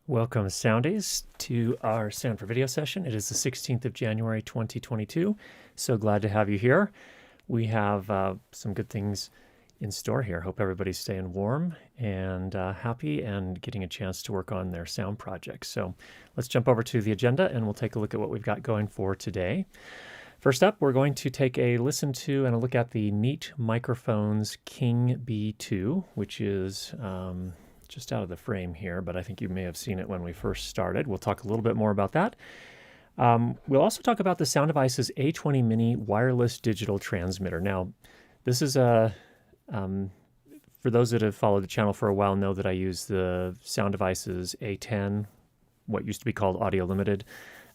Welcome, Soundies, to our Sound for Video session. It is the 16th of January, 2022. So glad to have you here. We have some good things in store here. Hope everybody's staying warm and happy and getting a chance to work on their sound projects. So let's jump over to the agenda and we'll take a look at what we've got going for today. First up, we're going to take a listen to and a look at the Neat Microphones King B2, which is just out of the frame here, but I think you may have seen it when we first started. We'll talk a little bit more about that. We'll also talk about the Sound Devices A20-Mini wireless digital transmitter. Now, this is a, for those that have followed the channel for a while know that I use the Sound Devices A10, what used to be called Audio Limited,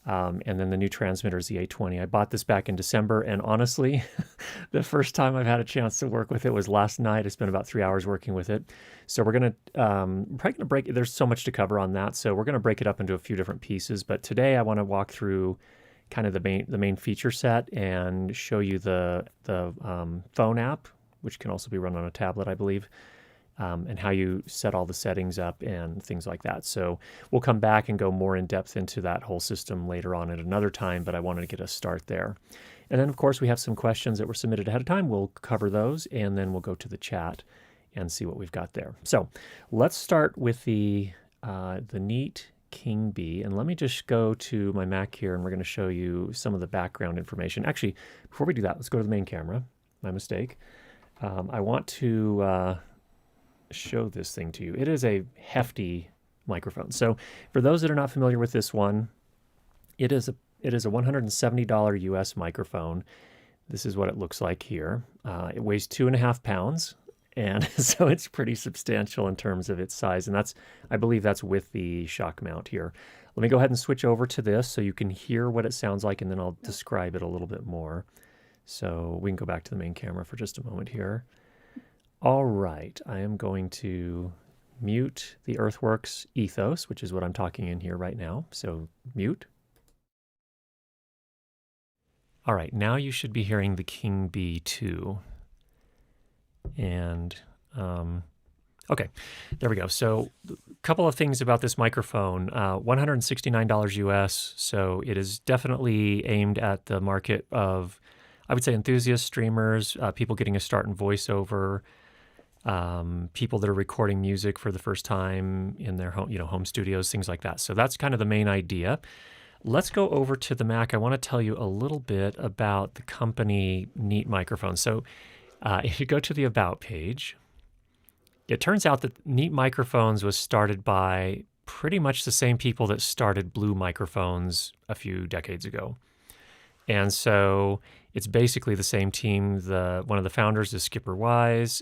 and then the new transmitter is the A20. I bought this back in December, and honestly, the first time I've had a chance to work with it was last night. I spent about 3 hours working with it. So we're going to, probably going to break, there's so much to cover on that, so we're going to break it up into a few different pieces. But today I want to walk through kind of the main feature set and show you the phone app, which can also be run on a tablet, I believe. And how you set all the settings up and things like that. So we'll come back and go more in depth into that whole system later on at another time, but I wanted to get a start there. And then, of course, we have some questions that were submitted ahead of time. We'll cover those, and then we'll go to the chat and see what we've got there. So let's start with the Neat King B. And let me just go to my Mac here, and we're going to show you some of the background information. Actually, before we do that, let's go to the main camera. My mistake. I want to show this thing to you. It is a hefty microphone. So for those that are not familiar with this one, it is a $170 US microphone. This is what it looks like here. It weighs 2.5 pounds, and so it's pretty substantial in terms of its size, and that's, I believe that's with the shock mount here. Let me go ahead and switch over to this so you can hear what it sounds like, and then I'll describe it a little bit more. So we can go back to the main camera for just a moment here. All right, I am going to mute the Earthworks Ethos, which is what I'm talking in here right now. So mute. All right, now you should be hearing the King B2. And, okay, there we go. So a couple of things about this microphone. $169 US, so it is definitely aimed at the market of, I would say, enthusiast streamers, people getting a start in voiceover, people that are recording music for the first time in their home, home studios, things like that. So that's kind of the main idea. Let's go over to the Mac. I want to tell you a little bit about the company Neat Microphones. So if you go to the About page, it turns out that Neat Microphones was started by pretty much the same people that started Blue Microphones a few decades ago. And so it's basically the same team. One of the founders is Skipper Wise.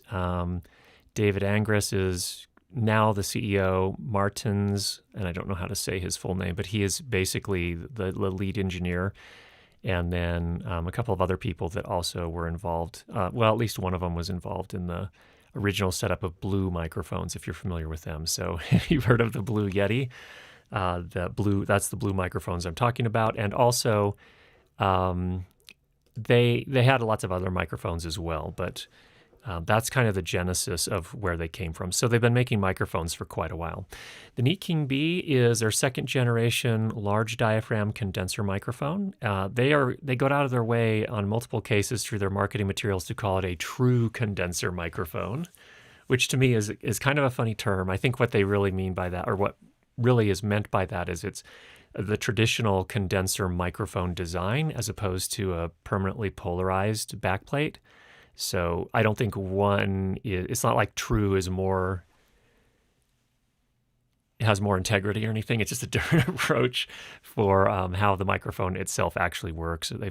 David Angris is now the CEO. Martins, and I don't know how to say his full name, but he is basically the lead engineer. And then a couple of other people that also were involved. Well, at least one of them was involved in the original setup of Blue Microphones, if you're familiar with them. So if you've heard of the Blue Yeti, that's the Blue Microphones I'm talking about. And also, they had lots of other microphones as well, but that's kind of the genesis of where they came from. So they've been making microphones for quite a while. The Neat King B is their second generation large diaphragm condenser microphone. They go out of their way on multiple cases through their marketing materials to call it a true condenser microphone, which to me is kind of a funny term. I think what they really mean by that, or what really is meant by that, is it's the traditional condenser microphone design as opposed to a permanently polarized backplate. So I don't think it's not like true is more, it has more integrity or anything. It's just a different approach for how the microphone itself actually works. They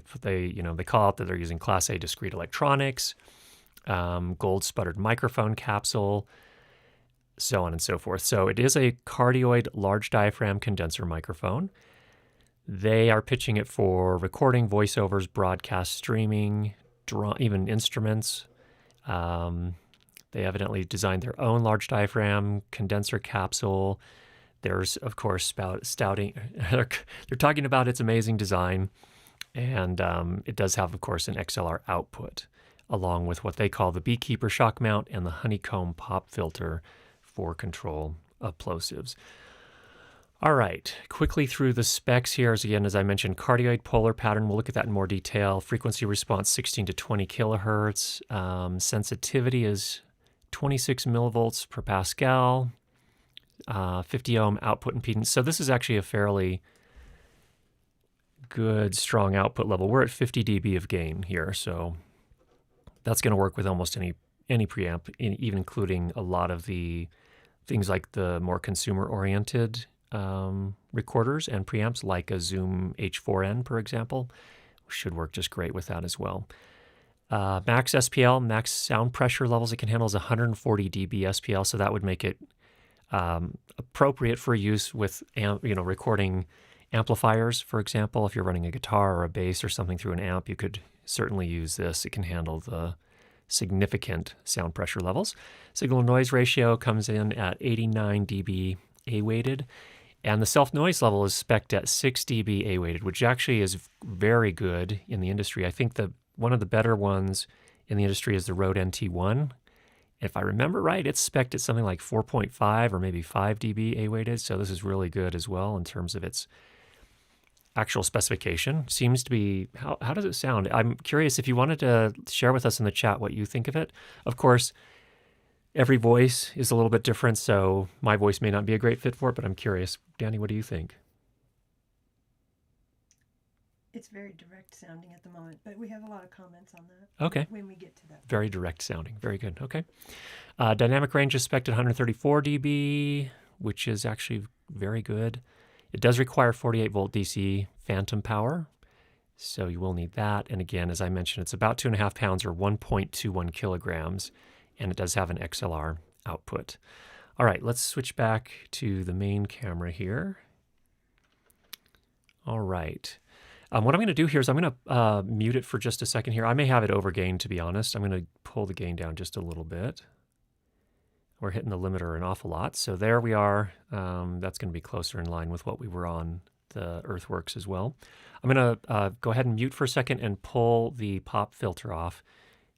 call out that they're using Class A discrete electronics, gold sputtered microphone capsule, so on and so forth. So it is a cardioid large diaphragm condenser microphone. They are pitching it for recording, voiceovers, broadcast, streaming, even instruments. They evidently designed their own large diaphragm condenser capsule. There's, of course, they're talking about its amazing design. And it does have, of course, an XLR output, along with what they call the Beekeeper shock mount and the honeycomb pop filter for control of plosives. All right, quickly through the specs here. As I mentioned, cardioid polar pattern. We'll look at that in more detail. Frequency response 16 to 20 kilohertz. Sensitivity is 26 millivolts per Pascal. 50 ohm output impedance. So this is actually a fairly good, strong output level. We're at 50 dB of gain here, so that's going to work with almost any preamp, even including a lot of the things like the more consumer-oriented recorders and preamps, like a Zoom H4n, for example. Should work just great with that as well. Max SPL, max sound pressure levels it can handle is 140 dB SPL, so that would make it appropriate for use with recording amplifiers, for example. If you're running a guitar or a bass or something through an amp, you could certainly use this. It can handle the significant sound pressure levels. Signal noise ratio comes in at 89 dB A-weighted, and the self-noise level is spec'd at 6 dB A-weighted, which actually is very good in the industry. I think one of the better ones in the industry is the Rode NT1. If I remember right, it's spec'd at something like 4.5 or maybe 5 dB A-weighted, so this is really good as well in terms of its actual specification. Seems to be, how does it sound? I'm curious if you wanted to share with us in the chat what you think of it. Of course, every voice is a little bit different, so my voice may not be a great fit for it, but I'm curious. Danny, what do you think? It's very direct sounding at the moment, but we have a lot of comments on that. Okay. When we get to that. Very direct sounding. Very good. Okay. Dynamic range is spec'd at 134 dB, which is actually very good. It does require 48 volt DC phantom power, so you will need that. And again, as I mentioned, it's about 2.5 pounds or 1.21 kilograms, and it does have an XLR output. All right, let's switch back to the main camera here. All right. What I'm going to do here is I'm going to mute it for just a second here. I may have it overgained, to be honest. I'm going to pull the gain down just a little bit. We're hitting the limiter an awful lot. So there we are. That's going to be closer in line with what we were on the Earthworks as well. I'm going to go ahead and mute for a second and pull the pop filter off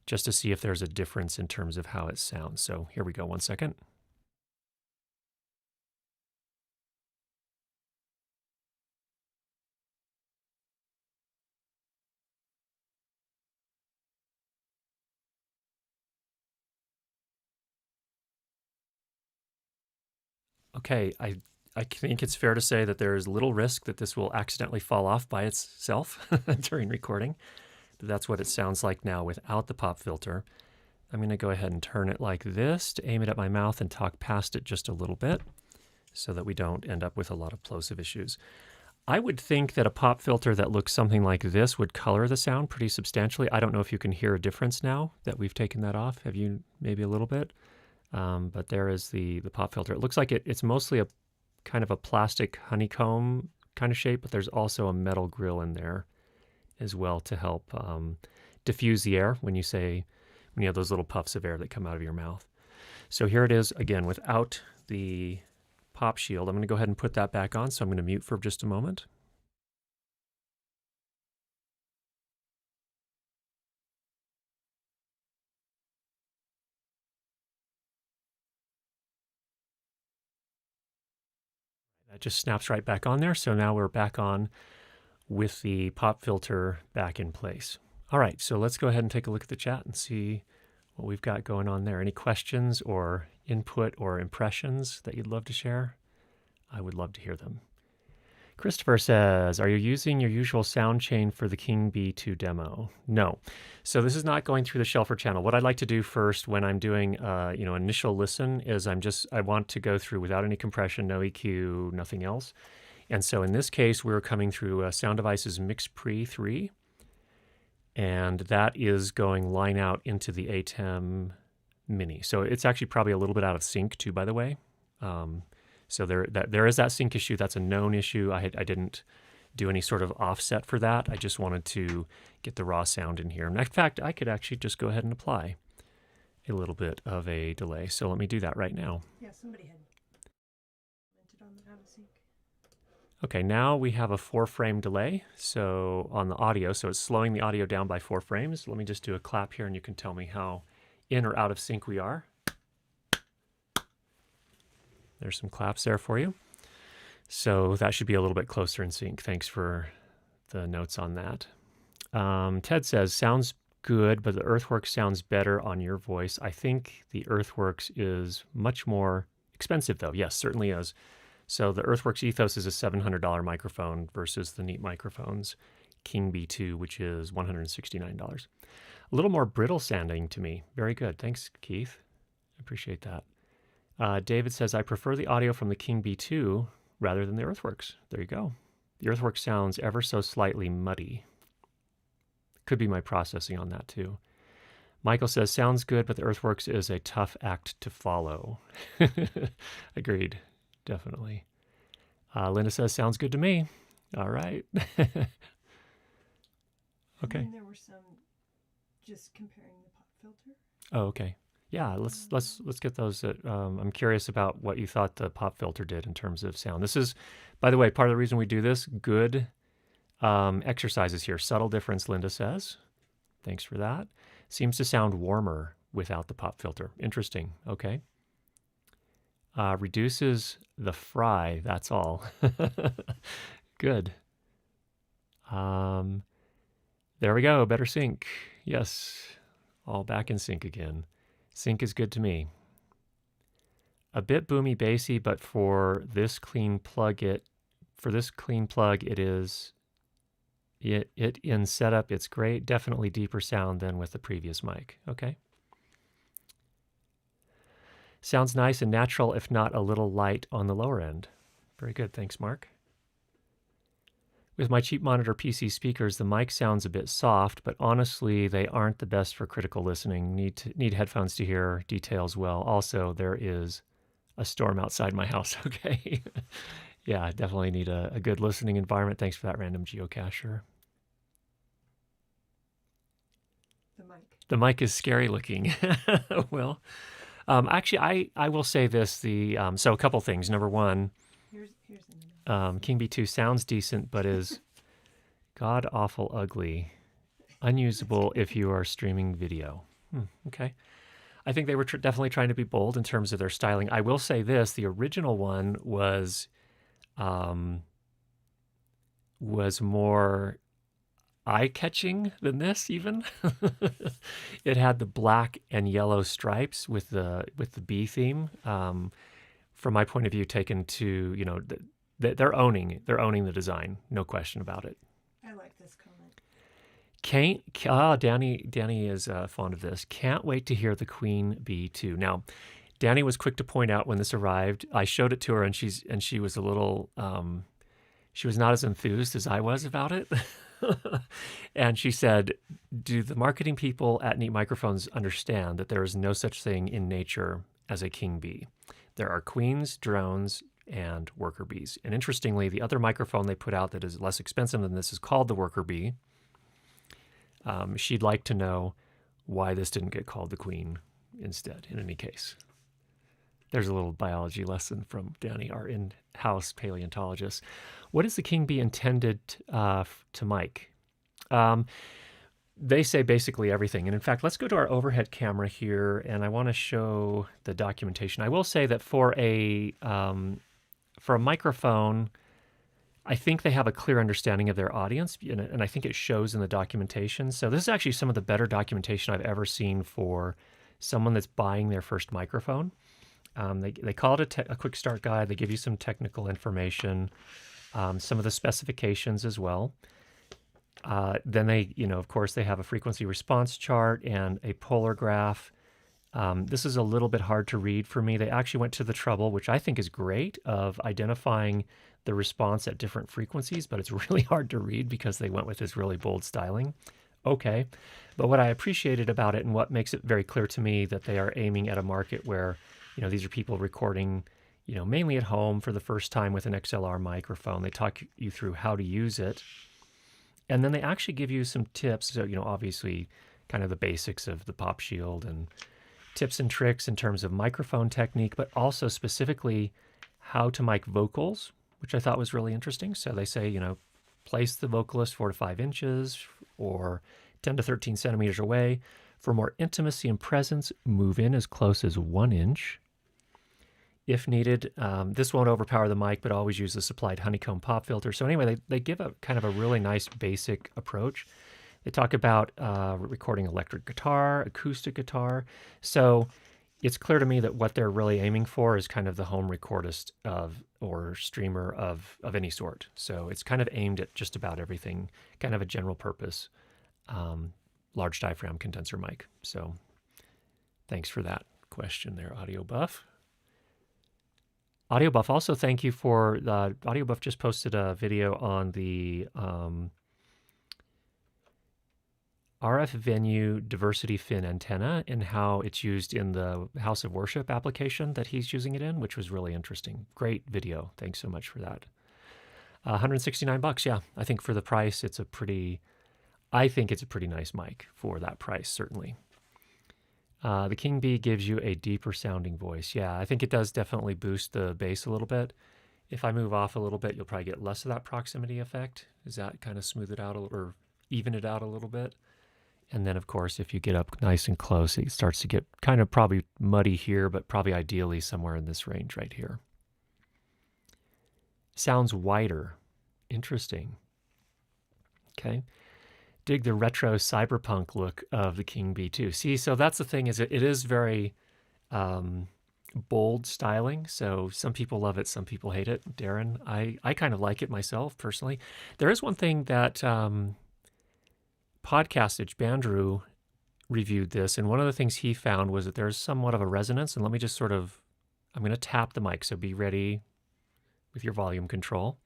just to see if there's a difference in terms of how it sounds. So here we go, 1 second. Okay, I think it's fair to say that there is little risk that this will accidentally fall off by itself during recording. That's what it sounds like now without the pop filter. I'm going to go ahead and turn it like this to aim it at my mouth and talk past it just a little bit so that we don't end up with a lot of plosive issues. I would think that a pop filter that looks something like this would color the sound pretty substantially. I don't know if you can hear a difference now that we've taken that off. Have you? Maybe a little bit? But there is the pop filter. It looks like it's mostly a kind of a plastic honeycomb kind of shape, but there's also a metal grill in there as well to help diffuse the air when you have those little puffs of air that come out of your mouth. So here it is again without the pop shield. I'm going to go ahead and put that back on, so I'm going to mute for just a moment. That just snaps right back on there. So now we're back on with the pop filter back in place. All right, so let's go ahead and take a look at the chat and see what we've got going on there. Any questions or input or impressions that you'd love to share? I would love to hear them. Christopher says, are you using your usual sound chain for the King B2 demo? No. So this is not going through the Shelfer channel. What I'd like to do first when I'm doing initial listen is I want to go through without any compression, no EQ, nothing else. And so in this case, we're coming through Sound Devices Mix Pre 3. And that is going line out into the A20-Mini. So it's actually probably a little bit out of sync too, by the way. So there is that sync issue. That's a known issue. I didn't do any sort of offset for that. I just wanted to get the raw sound in here. In fact, I could actually just go ahead and apply a little bit of a delay. So let me do that right now. Yeah, somebody had commented on the out of sync. Okay, now we have a 4-frame delay. So on the audio, so it's slowing the audio down by 4 frames. Let me just do a clap here and you can tell me how in or out of sync we are. There's some claps there for you. So that should be a little bit closer in sync. Thanks for the notes on that. Ted says, sounds good, but the Earthworks sounds better on your voice. I think the Earthworks is much more expensive though. Yes, certainly is. So the Earthworks Ethos is a $700 microphone versus the Neat Microphones King B2, which is $169. A little more brittle sounding to me. Very good. Thanks, Keith. I appreciate that. David says, I prefer the audio from the King B2 rather than the Earthworks. There you go. The Earthworks sounds ever so slightly muddy. Could be my processing on that too. Michael says, sounds good, but the Earthworks is a tough act to follow. Agreed. Definitely. Linda says, sounds good to me. All right. Okay. And then there were some just comparing the pop filter. Oh, okay. Yeah, let's get those. I'm curious about what you thought the pop filter did in terms of sound. This is, by the way, part of the reason we do this. Good exercises here. Subtle difference, Linda says. Thanks for that. Seems to sound warmer without the pop filter. Interesting. Okay. Reduces the fry. That's all. Good. There we go. Better sync. Yes. All back in sync again. Sync is good to me. A bit boomy bassy, but for this clean plug it is it in setup, it's great. Definitely deeper sound than with the previous mic. Okay. Sounds nice and natural, if not a little light on the lower end. Very good. Thanks, Mark. With my cheap monitor PC speakers, the mic sounds a bit soft, but honestly, they aren't the best for critical listening. Need headphones to hear details well. Also, there is a storm outside my house. Okay. Yeah, definitely need a good listening environment. Thanks for that, random geocacher. The mic is scary looking. Well, actually, I will say this. So a couple things. Number one, Here's King B2 sounds decent, but is god-awful ugly. Unusable if you are streaming video. Okay. I think they were definitely trying to be bold in terms of their styling. I will say this. The original one was more eye-catching than this even. It had the black and yellow stripes with the bee theme. From my point of view, taken to, they're owning the design, no question about it. I like this comment. Danny is fond of this. Can't wait to hear the Queen B2. Now, Danny was quick to point out when this arrived. I showed it to her, and she was a little. She was not as enthused as I was about it. And she said, do the marketing people at Neat Microphones understand that there is no such thing in nature as a king bee? There are queens, drones, and worker bees. And interestingly, the other microphone they put out that is less expensive than this is called the worker bee. She'd like to know why this didn't get called the queen instead, in any case. There's a little biology lesson from Danny, our in-house paleontologist. What is the king bee intended to mic? They say basically everything. And in fact, let's go to our overhead camera here, and I want to show the documentation. I will say that for a microphone, I think they have a clear understanding of their audience, and I think it shows in the documentation. So this is actually some of the better documentation I've ever seen for someone that's buying their first microphone. They call it a quick start guide. They give you some technical information, some of the specifications as well. Then they, of course, they have a frequency response chart and a polar graph. This is a little bit hard to read for me. They actually went to the trouble, which I think is great, of identifying the response at different frequencies, but it's really hard to read because they went with this really bold styling. Okay. But what I appreciated about it and what makes it very clear to me that they are aiming at a market where, these are people recording, mainly at home for the first time with an XLR microphone. They talk you through how to use it. And then they actually give you some tips. So, obviously kind of the basics of the pop shield and tips and tricks in terms of microphone technique, but also specifically how to mic vocals which I thought was really interesting. So they say, place the vocalist 4 to 5 inches or 10 to 13 centimeters away. For more intimacy and presence, move in as close as 1 inch. If needed, this won't overpower the mic, but always use the supplied honeycomb pop filter. So anyway, they give a kind of a really nice basic approach. They talk about recording electric guitar, acoustic guitar. So it's clear to me that what they're really aiming for is kind of the home recordist or streamer of any sort. So it's kind of aimed at just about everything, kind of a general purpose, large diaphragm condenser mic. So thanks for that question there, Audio Buff. Audio Buff, also thank you for the Audio Buff just posted a video on the RF venue diversity fin antenna and how it's used in the House of Worship application that he's using it in, which was really interesting. Great video. Thanks so much for that. $169. Yeah, I think for the price, it's a pretty nice mic for that price, certainly. The King Bee gives you a deeper sounding voice. Yeah, I think it does definitely boost the bass a little bit. If I move off a little bit, you'll probably get less of that proximity effect. Does that kind of smooth it out or even it out a little bit? And then, of course, if you get up nice and close, it starts to get kind of probably muddy here, but probably ideally somewhere in this range right here. Sounds wider. Interesting. Okay. Dig the retro cyberpunk look of the King Bee too. See, so that's the thing, is it is very bold styling. So some people love it, some people hate it. Darren, I kind of like it myself personally. There is one thing that Podcastage, Bandrew reviewed this, and one of the things he found was that there's somewhat of a resonance. And let me just I'm going to tap the mic, so be ready with your volume control.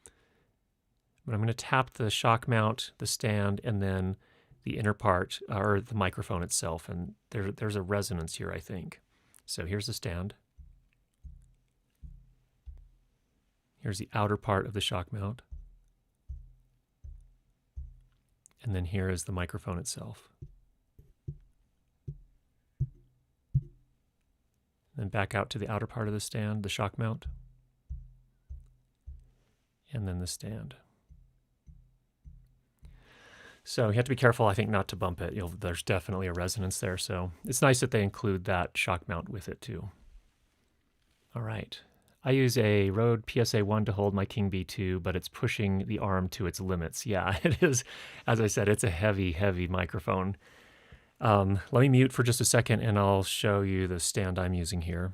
But I'm going to tap the shock mount, the stand, and then the inner part, or the microphone itself, and there's a resonance here, I think. So here's the stand. Here's the outer part of the shock mount. And then here is the microphone itself. Then back out to the outer part of the stand, the shock mount. And then the stand. So you have to be careful, I think, not to bump it. There's definitely a resonance there. So it's nice that they include that shock mount with it too. All right. I use a Rode PSA-1 to hold my King Bee 2, but it's pushing the arm to its limits. Yeah, it is. As I said, it's a heavy, heavy microphone. Let me mute for just a second and I'll show you the stand I'm using here.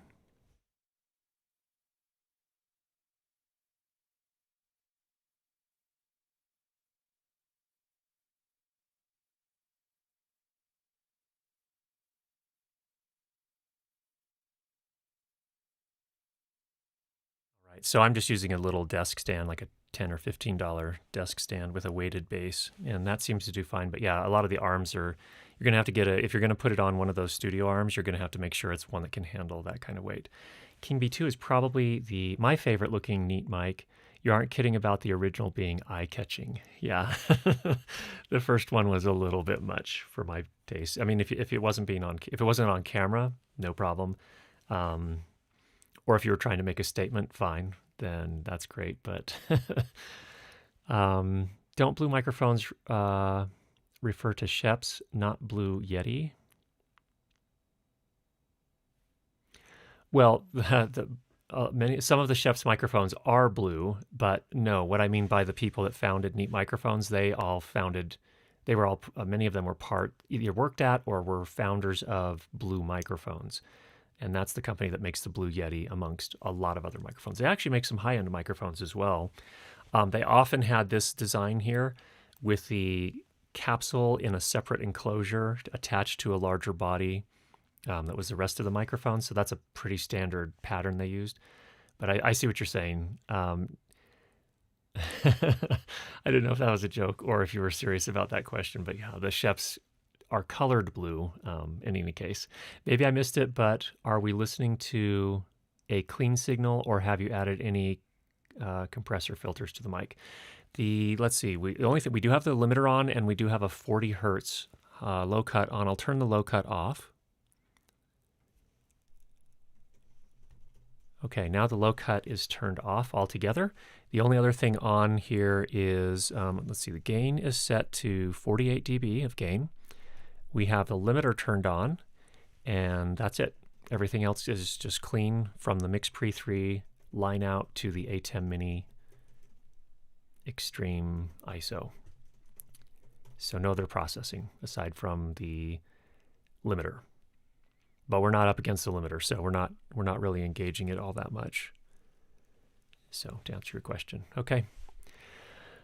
So I'm just using a little desk stand, like a $10 or $15 desk stand with a weighted base, and that seems to do fine. But yeah, a lot of the arms you're going to have to if you're going to put it on one of those studio arms, you're going to have to make sure it's one that can handle that kind of weight. King Bee 2 is probably my favorite looking neat mic. You aren't kidding about the original being eye-catching. Yeah, the first one was a little bit much for my taste. I mean, if it wasn't on camera, no problem. Or if you were trying to make a statement, fine, then that's great. But don't Blue microphones refer to Sheps, not Blue Yeti? Well, some of the Sheps microphones are blue, but no, what I mean by the people that founded Neat Microphones, many of them were either worked at or were founders of Blue Microphones. And that's the company that makes the Blue Yeti amongst a lot of other microphones. They actually make some high-end microphones as well. They often had this design here with the capsule in a separate enclosure attached to a larger body that was the rest of the microphone. So that's a pretty standard pattern they used. But I see what you're saying. I didn't know if that was a joke or if you were serious about that question. But yeah, the Sheps are colored blue in any case. Maybe I missed it, but are we listening to a clean signal or have you added any compressor filters to the mic? Let's see, the only thing, we do have the limiter on and we do have a 40 hertz low cut on. I'll turn the low cut off. Okay, now the low cut is turned off altogether. The only other thing on here is, let's see, the gain is set to 48 dB of gain. We have the limiter turned on, and that's it. Everything else is just clean from the Mix Pre 3 line out to the A10-Mini Extreme ISO. So no other processing aside from the limiter. But we're not up against the limiter, so we're not really engaging it all that much. So to answer your question, okay.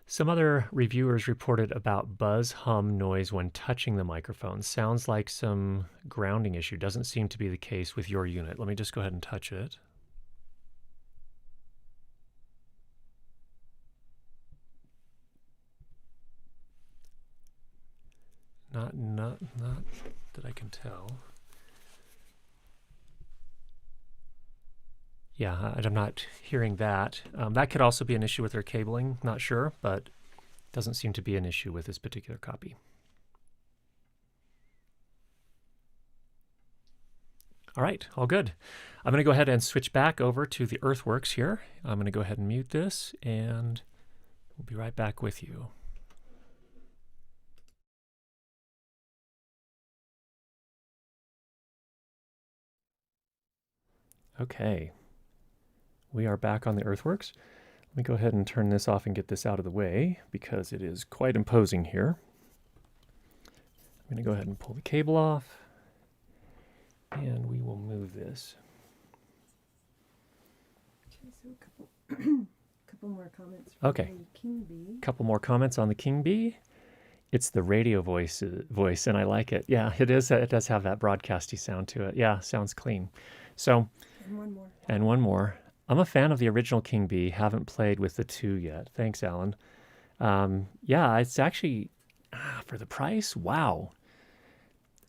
Some other reviewers reported about buzz, hum, noise when touching the microphone. Sounds like some grounding issue. Doesn't seem to be the case with your unit. Let me just go ahead and touch it. Not that I can tell. Yeah, I'm not hearing that. That could also be an issue with their cabling, not sure, but doesn't seem to be an issue with this particular copy. All right, all good. I'm going to go ahead and switch back over to the Earthworks here. I'm going to go ahead and mute this, and we'll be right back with you. Okay. We are back on the Earthworks. Let me go ahead and turn this off and get this out of the way because it is quite imposing here. I'm going to go ahead and pull the cable off, and we will move this. Okay, so a couple more comments from Okay. the King Bee. Couple more comments on the King Bee. It's the radio voice, and I like it. Yeah, it is. It does have that broadcasty sound to it. Yeah, sounds clean. So, And one more. and one more. I'm a fan of the original King Bee. Haven't played with the 2 yet. Thanks, Alan. Yeah, it's actually for the price. Wow.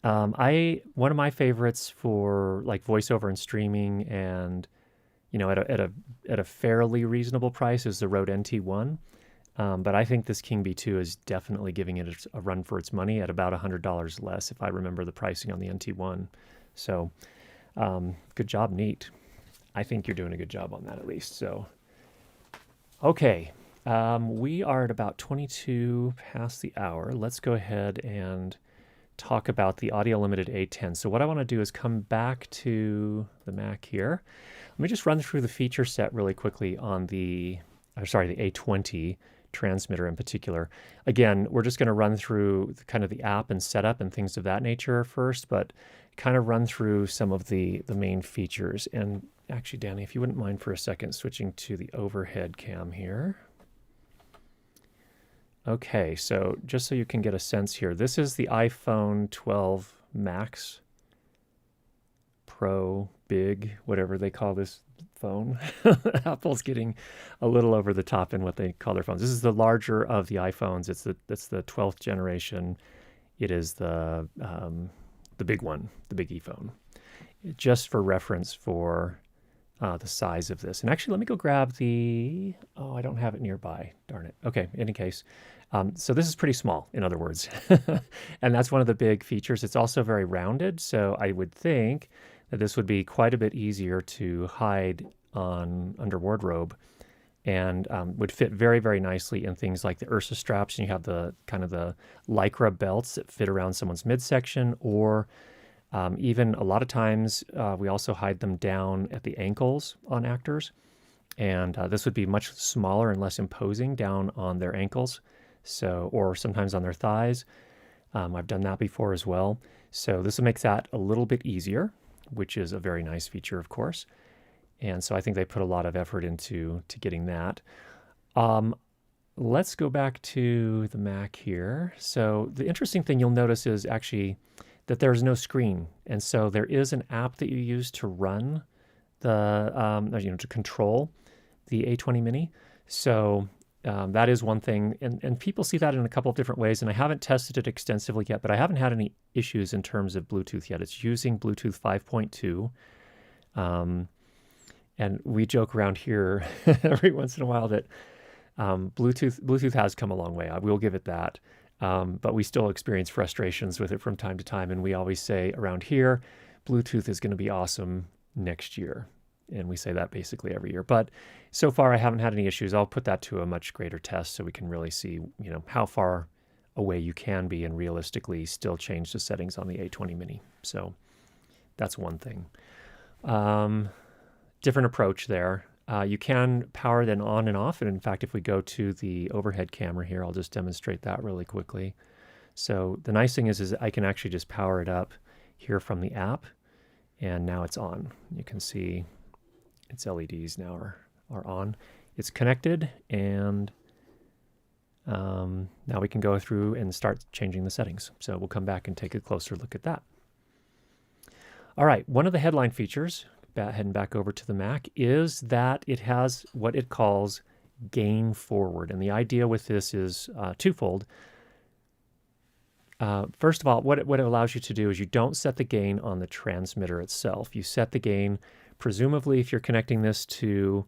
One of my favorites for like voiceover and streaming, and at a fairly reasonable price is the Rode NT1. But I think this King Bee 2 is definitely giving it a run for its money at about $100 less, if I remember the pricing on the NT1. So, good job, Neat. I think you're doing a good job on that at least. So, okay, we are at about 22 past the hour. Let's go ahead and talk about the Audio Limited A10. So what I want to do is come back to the Mac here. Let me just run through the feature set really quickly on the A20 transmitter in particular. Again, we're just going to run through kind of the app and setup and things of that nature first, but kind of run through some of the main features. And actually, Danny, if you wouldn't mind for a second switching to the overhead cam here. Okay, so just so you can get a sense here, this is the iPhone 12 Max Pro Big, whatever they call this phone. Apple's getting a little over the top in what they call their phones. This is the larger of the iPhones. It's the 12th generation. It is the big one, the big E phone. Just for reference for the size of this. And actually, let me go grab the, I don't have it nearby. Darn it. Okay, in any case. So this is pretty small, in other words. And that's one of the big features. It's also very rounded, so I would think that this would be quite a bit easier to hide under wardrobe, and would fit very, very nicely in things like the Ursa straps, and you have the kind of the Lycra belts that fit around someone's midsection, or even a lot of times we also hide them down at the ankles on actors, and this would be much smaller and less imposing down on their ankles, or sometimes on their thighs. I've done that before as well. So this will make that a little bit easier, which is a very nice feature, of course. And so I think they put a lot of effort into getting that. Let's go back to the Mac here. So the interesting thing you'll notice is actually that there's no screen. And so there is an app that you use to run to control the A20-Mini. So that is one thing. And people see that in a couple of different ways. And I haven't tested it extensively yet, but I haven't had any issues in terms of Bluetooth yet. It's using Bluetooth 5.2. And we joke around here every once in a while that Bluetooth has come a long way. I will give it that. But we still experience frustrations with it from time to time. And we always say around here, Bluetooth is going to be awesome next year. And we say that basically every year. But so far, I haven't had any issues. I'll put that to a much greater test so we can really see, how far away you can be and realistically still change the settings on the A20-Mini. So that's one thing. Different approach there. You can power then on and off. And in fact, if we go to the overhead camera here, I'll just demonstrate that really quickly. So the nice thing is I can actually just power it up here from the app, and now it's on. You can see its LEDs now are on. It's connected, and now we can go through and start changing the settings. So we'll come back and take a closer look at that. All right, one of the headline features, heading back over to the Mac, is that it has what it calls gain forward. And the idea with this is twofold. First of all, what it allows you to do is you don't set the gain on the transmitter itself. You set the gain, presumably if you're connecting this to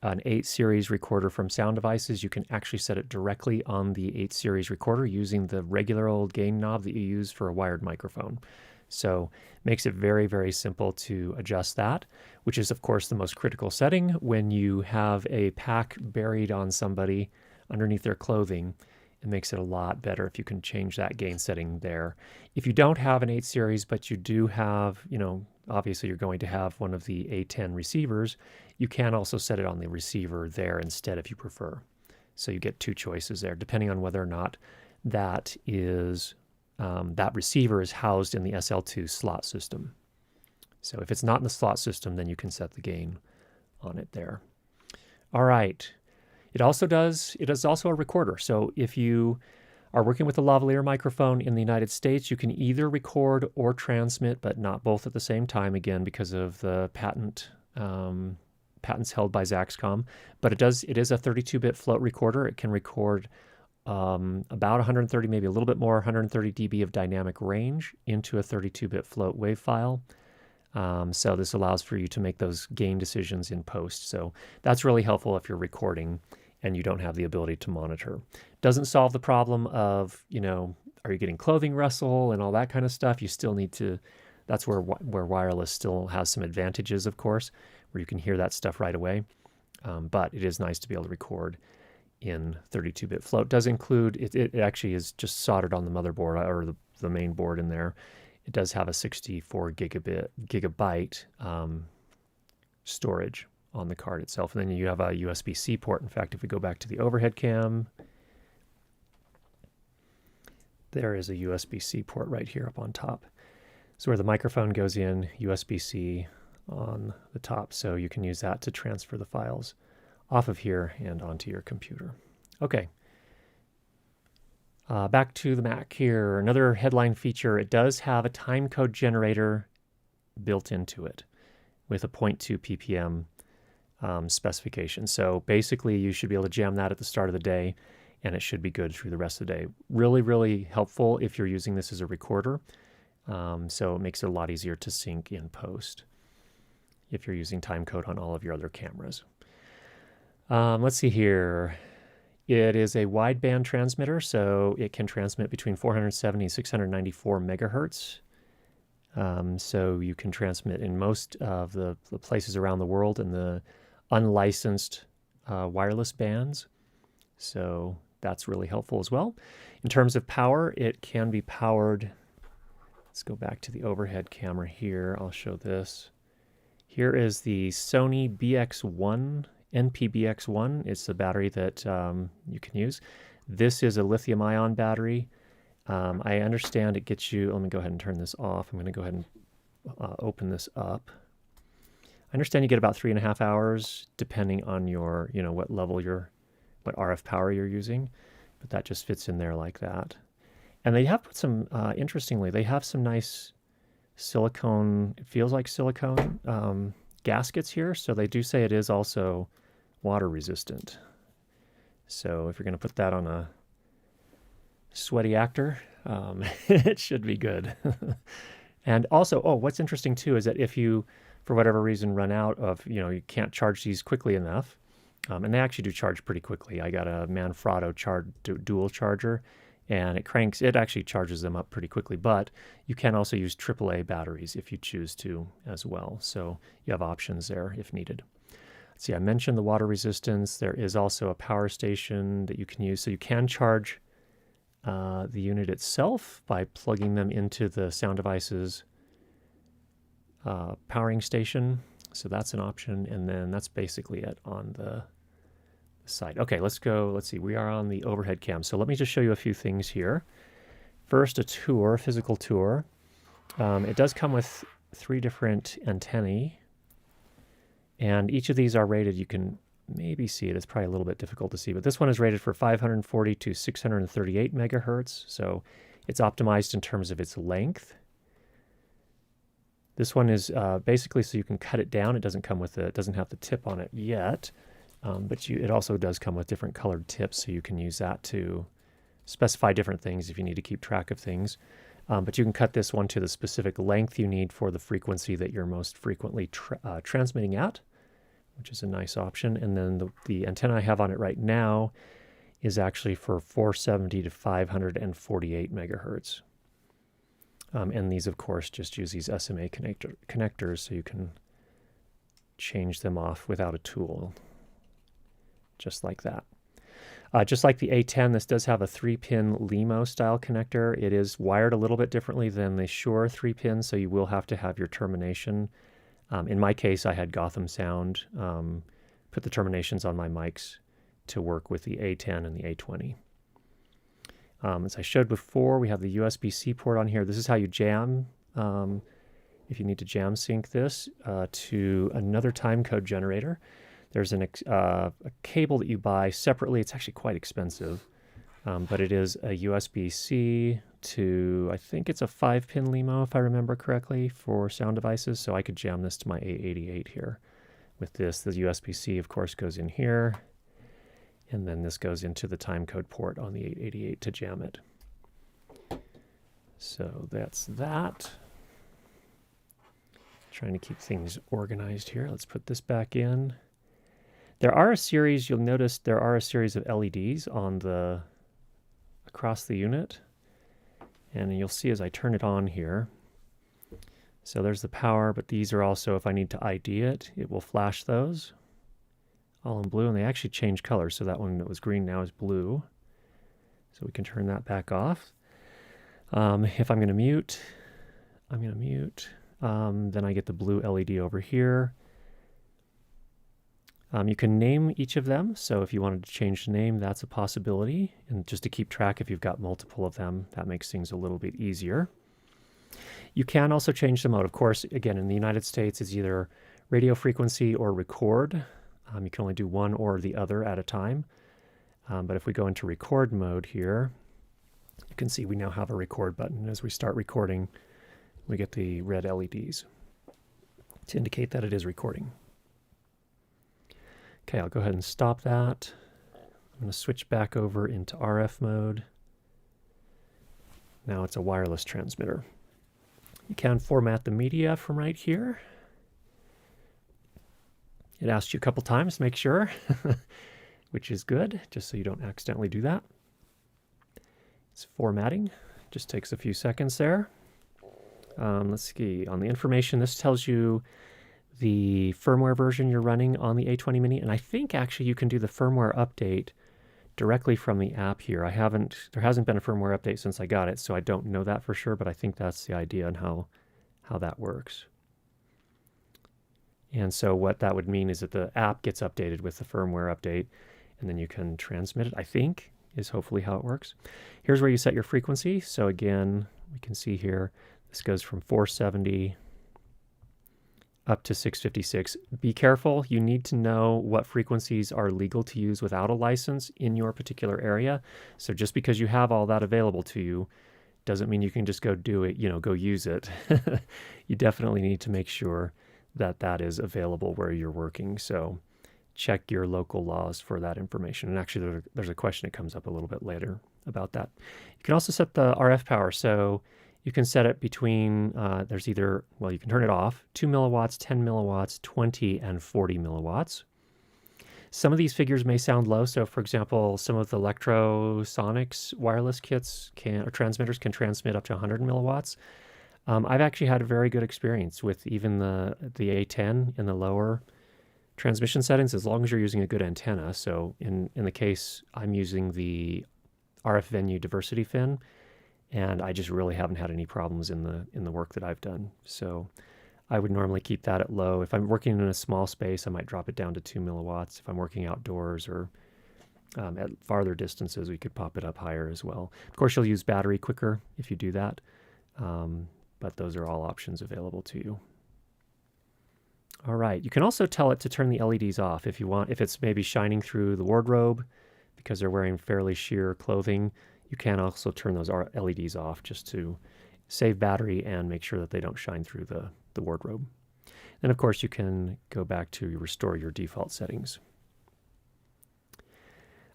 an 8 series recorder from Sound Devices, you can actually set it directly on the 8 series recorder using the regular old gain knob that you use for a wired microphone. So makes it very, very simple to adjust that, which is of course the most critical setting when you have a pack buried on somebody underneath their clothing. It makes it a lot better if you can change that gain setting there. If you don't have an 8 series, but you do have, obviously you're going to have one of the A10 receivers, you can also set it on the receiver there instead if you prefer. So you get two choices there, depending on whether or not that is that receiver is housed in the SL2 slot system. So if it's not in the slot system, then you can set the gain on it there. All right. It is also a recorder. So if you are working with a lavalier microphone in the United States, you can either record or transmit, but not both at the same time, again, because of the patents held by Zaxcom. But it is a 32-bit float recorder. It can record about 130, maybe a little bit more, 130 dB of dynamic range into a 32-bit float wave file. So this allows for you to make those gain decisions in post. So that's really helpful if you're recording and you don't have the ability to monitor. Doesn't solve the problem of, are you getting clothing rustle and all that kind of stuff? You still need to, that's where wireless still has some advantages, of course, where you can hear that stuff right away. But it is nice to be able to record in 32-bit float. Does include, it actually is just soldered on the motherboard or the main board in there. It does have a 64 gigabyte storage on the card itself. And then you have a USB-C port. In fact, if we go back to the overhead cam, there is a USB-C port right here up on top. So where the microphone goes in, USB-C on the top. So you can use that to transfer the files off of here and onto your computer. Okay. Back to the Mac here. Another headline feature, it does have a time code generator built into it with a 0.2 ppm specification. So basically you should be able to jam that at the start of the day and it should be good through the rest of the day. Really, really helpful if you're using this as a recorder. So it makes it a lot easier to sync in post if you're using time code on all of your other cameras. Let's see here. It is a wideband transmitter, so it can transmit between 470 and 694 megahertz. So you can transmit in most of the places around the world in the unlicensed wireless bands. So that's really helpful as well. In terms of power, it can be powered. Let's go back to the overhead camera here. I'll show this. Here is the Sony BX1. NPBX1 is the battery that you can use. This is a lithium-ion battery. I understand it gets you, let me go ahead and turn this off. I'm going to go ahead and open this up. I understand you get about 3.5 hours depending on your, what level what RF power you're using, but that just fits in there like that. And they have put some, interestingly, they have some nice silicone, it feels like silicone gaskets here. So they do say it is also water resistant. So if you're going to put that on a sweaty actor, it should be good. And also, what's interesting too is that if you, for whatever reason, run out of, you can't charge these quickly enough, and they actually do charge pretty quickly. I got a Manfrotto dual charger, and it actually charges them up pretty quickly, but you can also use AAA batteries if you choose to as well. So you have options there if needed. See, I mentioned the water resistance. There is also a power station that you can use. So you can charge the unit itself by plugging them into the Sound Devices powering station. So that's an option. And then that's basically it on the side. Okay, let's go. Let's see. We are on the overhead cam. So let me just show you a few things here. First, a physical tour. It does come with 3 different antennae. And each of these are rated, you can maybe see it, it's probably a little bit difficult to see, but this one is rated for 540 to 638 megahertz, so it's optimized in terms of its length. This one is basically so you can cut it down. It doesn't come with it doesn't have the tip on it yet, but it also does come with different colored tips, so you can use that to specify different things if you need to keep track of things. But you can cut this one to the specific length you need for the frequency that you're most frequently transmitting at, which is a nice option. And then the antenna I have on it right now is actually for 470 to 548 megahertz. And these, of course, just use these SMA connectors, so you can change them off without a tool, just like that. Just like the A10, this does have a 3-pin LEMO style connector. It is wired a little bit differently than the Shure 3-pin, so you will have to have your termination. In my case, I had Gotham Sound put the terminations on my mics to work with the A10 and the A20. As I showed before, we have the USB-C port on here. This is how you jam, if you need to jam sync this to another timecode generator. There's a cable that you buy separately. It's actually quite expensive, but it is a USB-C to, I think it's a 5-pin LEMO, if I remember correctly, for Sound Devices. So I could jam this to my A88 here. With this, the USB-C, of course, goes in here, and then this goes into the timecode port on the 888 to jam it. So that's that. Trying to keep things organized here. Let's put this back in. There are a series, you'll notice there are a series of LEDs on across the unit. And you'll see as I turn it on here. So there's the power, but these are also, if I need to ID it, it will flash those. All in blue, and they actually change colors. So that one that was green now is blue. So we can turn that back off. If I'm going to mute, then I get the blue LED over here. You can name each of them, so if you wanted to change the name, that's a possibility. And just to keep track, if you've got multiple of them, that makes things a little bit easier. You can also change the mode. Of course, again, in the United States, it's either radio frequency or record. You can only do one or the other at a time. But if we go into record mode here, you can see we now have a record button. As we start recording, we get the red LEDs to indicate that it is recording. Okay, I'll go ahead and stop that. I'm going to switch back over into RF mode. Now it's a wireless transmitter. You can format the media from right here. It asks you a couple times to make sure, which is good, just so you don't accidentally do that. It's formatting. Just takes a few seconds there. Let's see. On the information, this tells you the firmware version you're running on the A20-Mini, and I think actually you can do the firmware update directly from the app here. There hasn't been a firmware update since I got it, so I don't know that for sure, but I think that's the idea and how that works. And so what that would mean is that the app gets updated with the firmware update, and then you can transmit it, I think, is hopefully how it works. Here's where you set your frequency. So again, we can see here, this goes from 470 up to 656. Be careful. You need to know what frequencies are legal to use without a license in your particular area. So just because you have all that available to you doesn't mean you can just go do it, go use it. You definitely need to make sure that that is available where you're working. So check your local laws for that information. And actually there's a question that comes up a little bit later about that. You can also set the RF power. So you can set it between, there's either, you can turn it off, 2 milliwatts, 10 milliwatts, 20, and 40 milliwatts. Some of these figures may sound low. So for example, some of the Electrosonics wireless kits or transmitters can transmit up to 100 milliwatts. I've actually had a very good experience with even the A10 in the lower transmission settings, as long as you're using a good antenna. So in the case, I'm using the RF venue diversity fin, and I just really haven't had any problems in the work that I've done. So I would normally keep that at low. If I'm working in a small space, I might drop it down to 2 milliwatts. If I'm working outdoors or at farther distances, we could pop it up higher as well. Of course, you'll use battery quicker if you do that, but those are all options available to you. All right, you can also tell it to turn the LEDs off if you want. If it's maybe shining through the wardrobe because they're wearing fairly sheer clothing, you can also turn those LEDs off just to save battery and make sure that they don't shine through the wardrobe. And of course, you can go back to restore your default settings.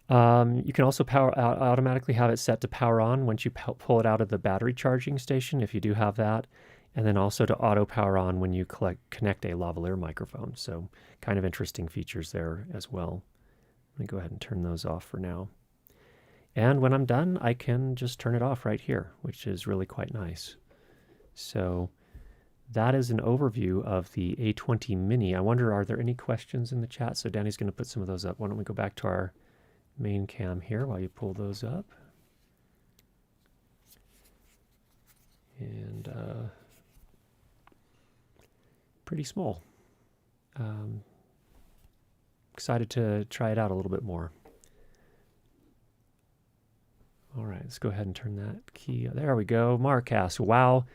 You can also automatically have it set to power on once you pull it out of the battery charging station, if you do have that, and then also to auto power on when you connect a lavalier microphone. So kind of interesting features there as well. Let me go ahead and turn those off for now. And when I'm done, I can just turn it off right here, which is really quite nice. So that is an overview of the A20-Mini. I wonder, are there any questions in the chat? So Danny's going to put some of those up. Why don't we go back to our main cam here while you pull those up. And pretty small. Excited to try it out a little bit more. All right, let's go ahead and turn that key. There we go. Mark asks, wow,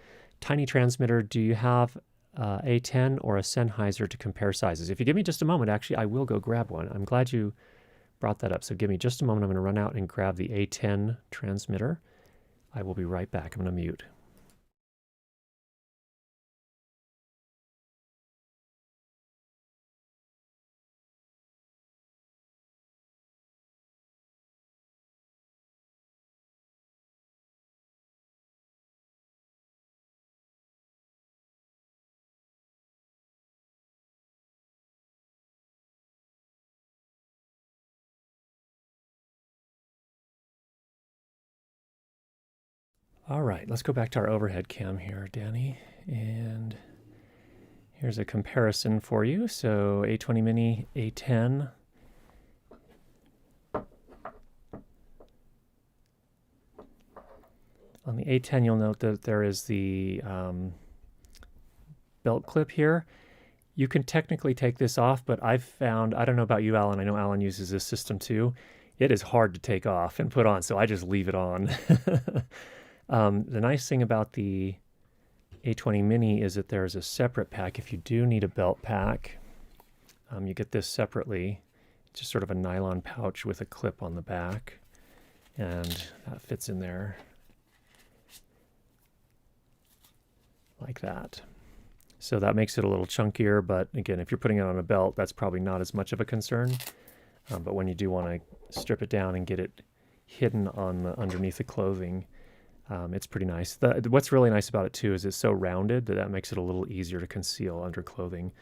tiny transmitter, do you have A10 or a Sennheiser to compare sizes? If you give me just a moment, actually, I will go grab one. I'm glad you brought that up. So give me just a moment. I'm going to run out and grab the A10 transmitter. I will be right back. I'm going to mute. All right, let's go back to our overhead cam here, Danny. And here's a comparison for you. So A20-Mini, A10. On the A10, you'll note that there is the belt clip here. You can technically take this off, but I've found, I don't know about you, Alan, I know Alan uses this system too. It is hard to take off and put on, so I just leave it on. The nice thing about the A20-Mini is that there's a separate pack. If you do need a belt pack, you get this separately. It's just sort of a nylon pouch with a clip on the back, and that fits in there like that. So that makes it a little chunkier, but again, if you're putting it on a belt, that's probably not as much of a concern. But when you do want to strip it down and get it hidden on underneath the clothing, it's pretty nice. What's really nice about it too is it's so rounded that makes it a little easier to conceal under clothing.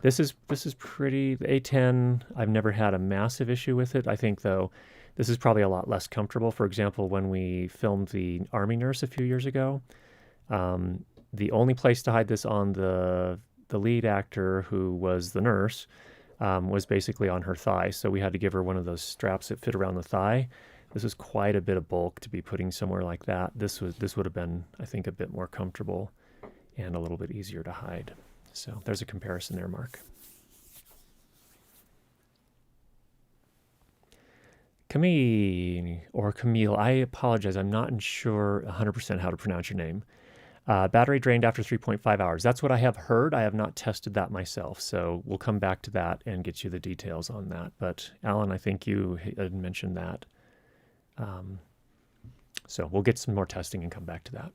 This is pretty. The A10, I've never had a massive issue with it. I think though, this is probably a lot less comfortable. For example, when we filmed the Army Nurse a few years ago, the only place to hide this on the lead actor, who was the nurse, was basically on her thigh. So we had to give her one of those straps that fit around the thigh. This was quite a bit of bulk to be putting somewhere like that. This would have been, I think, a bit more comfortable and a little bit easier to hide. So there's a comparison there, Mark. Camille, I apologize. I'm not sure 100% how to pronounce your name. Battery drained after 3.5 hours. That's what I have heard. I have not tested that myself, so we'll come back to that and get you the details on that. But Alan, I think you had mentioned that. So we'll get some more testing and come back to that.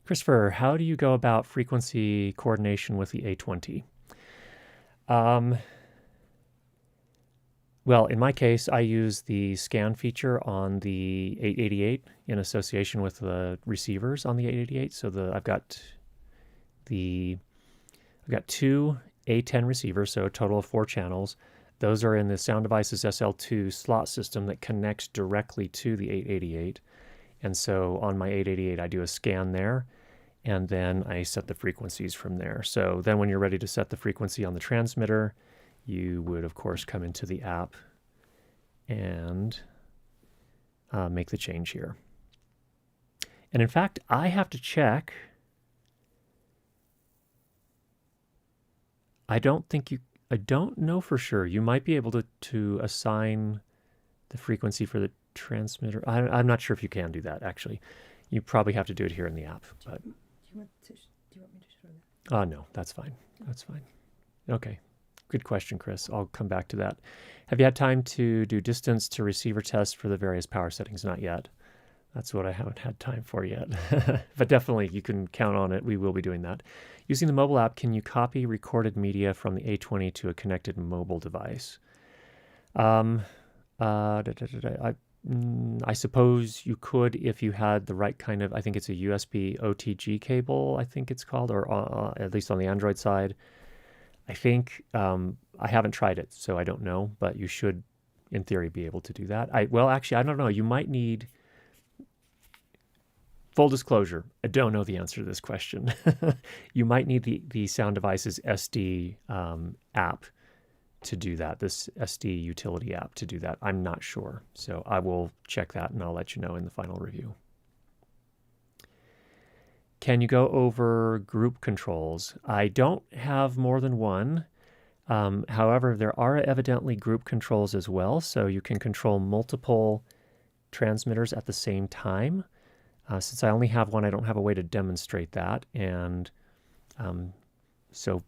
Christopher, how do you go about frequency coordination with the A20? Well, in my case, I use the scan feature on the 888 in association with the receivers on the 888. So I've got two A10 receivers, so a total of 4 channels. Those are in the Sound Devices SL2 slot system that connects directly to the 888. And so on my 888, I do a scan there, and then I set the frequencies from there. So then when you're ready to set the frequency on the transmitter, you would, of course, come into the app and make the change here. And in fact, I have to check. I don't know for sure. You might be able to assign the frequency for the transmitter. I'm not sure if you can do that, actually. You probably have to do it here in the app. But Do you want me to show that? no, that's fine. That's fine. Okay. Good question, Chris. I'll come back to that. Have you had time to do distance to receiver tests for the various power settings? Not yet. That's what I haven't had time for yet. But definitely, you can count on it. We will be doing that. Using the mobile app, can you copy recorded media from the A20 to a connected mobile device? I suppose you could if you had the right kind of, I think it's a USB OTG cable, I think it's called, or at least on the Android side. I think, I haven't tried it, so I don't know, but you should, in theory, be able to do that. Well, actually, I don't know. You might need... Full disclosure, I don't know the answer to this question. You might need the Sound Devices SD app to do that, this SD utility app to do that. I'm not sure. So I will check that and I'll let you know in the final review. Can you go over group controls? I don't have more than one. However, there are evidently group controls as well. So you can control multiple transmitters at the same time. Since I only have one, I don't have a way to demonstrate that. And so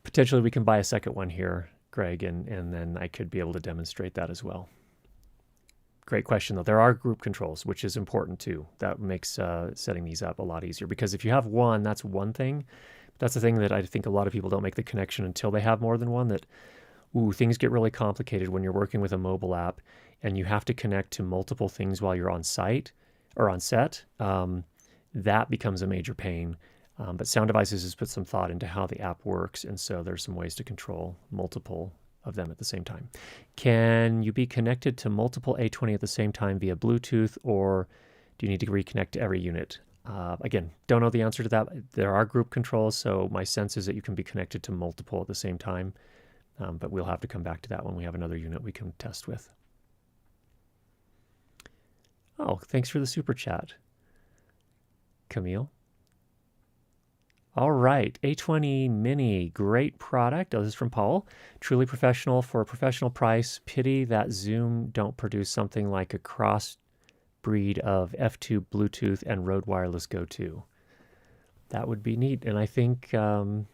potentially we can buy a second one here, Greg, and then I could be able to demonstrate that as well. Great question, though. There are group controls, which is important, too. That makes setting these up a lot easier. Because if you have one, that's one thing. That's the thing that I think a lot of people don't make the connection until they have more than one, that, things get really complicated when you're working with a mobile app and you have to connect to multiple things while you're on site. Or on set, that becomes a major pain. But Sound Devices has put some thought into how the app works, and so there's some ways to control multiple of them at the same time. Can you be connected to multiple A20 at the same time via Bluetooth, or do you need to reconnect to every unit? Again, don't know the answer to that. There are group controls, so my sense is that you can be connected to multiple at the same time, but we'll have to come back to that when we have another unit we can test with. Oh, thanks for the super chat, Camille. All right, A20-Mini, great product. Oh, this is from Paul. Truly professional for a professional price. Pity that Zoom don't produce something like a cross-breed of F2 Bluetooth and Rode Wireless Go 2. That would be neat, and I think, well,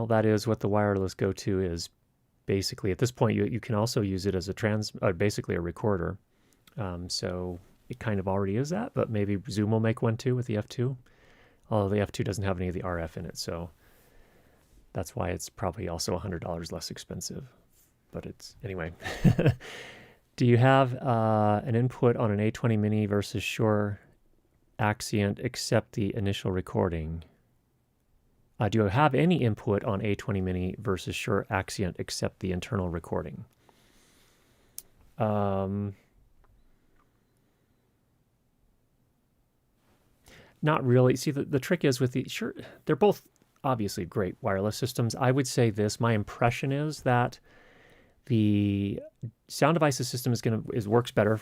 that is what the Wireless Go 2 is. Basically, at this point, you can also use it as basically a recorder. So it kind of already is that, but maybe Zoom will make one too with the F2. Although the F2 doesn't have any of the RF in it, so that's why it's probably also $100 less expensive. But it's, anyway. Do you have an input on an A20-Mini versus Shure Axient except the initial recording? Do you have any input on A20-Mini versus Shure Axient except the internal recording? Not really. See, the trick is with the Shure, they're both obviously great wireless systems. I would say this, my impression is that the Sound Devices system works better,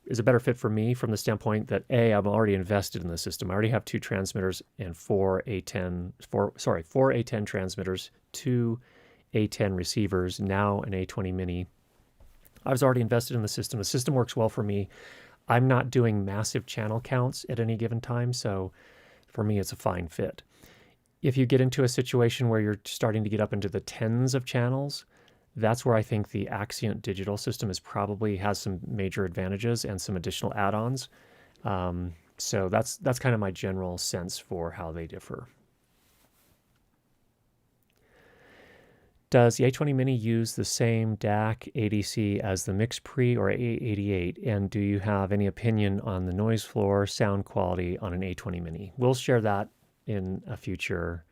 is a better fit for me from the standpoint that I'm already invested in the system. I already have 2 transmitters and 4 A10 transmitters, 2 A10 receivers, now an A20-Mini. I was already invested in the system. The system works well for me. I'm not doing massive channel counts at any given time, so for me it's a fine fit. If you get into a situation where you're starting to get up into the tens of channels, that's where I think the Axient digital system probably has some major advantages and some additional add-ons. So that's kind of my general sense for how they differ. Does the A20-Mini use the same DAC ADC as the Mix Pre or A88? And do you have any opinion on the noise floor sound quality on an A20-Mini? We'll share that in a future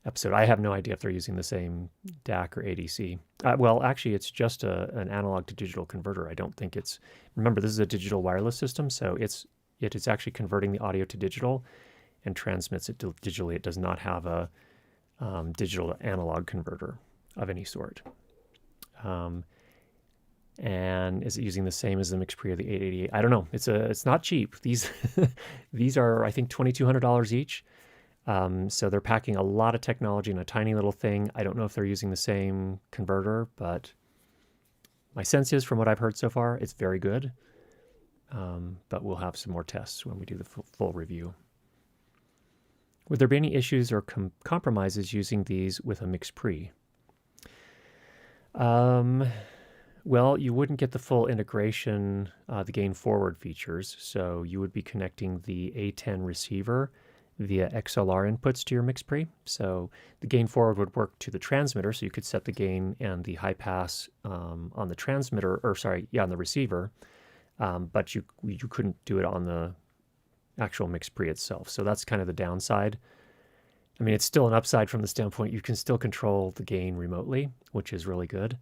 episode. I have no idea if they're using the same DAC or ADC. Well, actually, it's just an analog to digital converter. I don't think it's. Remember, this is a digital wireless system, so it is actually converting the audio to digital and transmits it digitally. It does not have a digital to analog converter of any sort. And is it using the same as the MixPre or the 888? I don't know. It's not cheap. These these are, I think, $2,200 each. So they're packing a lot of technology in a tiny little thing. I don't know if they're using the same converter, but my sense is, from what I've heard so far, it's very good. But we'll have some more tests when we do the full review. Would there be any issues or compromises using these with a MixPre? Well, you wouldn't get the full integration, the gain forward features. So you would be connecting the A10 receiver via XLR inputs to your MixPre. So the gain forward would work to the transmitter. So you could set the gain and the high pass on the transmitter, or sorry, yeah, on the receiver. But you couldn't do it on the actual MixPre itself. So that's kind of the downside. I mean, it's still an upside from the standpoint you can still control the gain remotely, which is really good.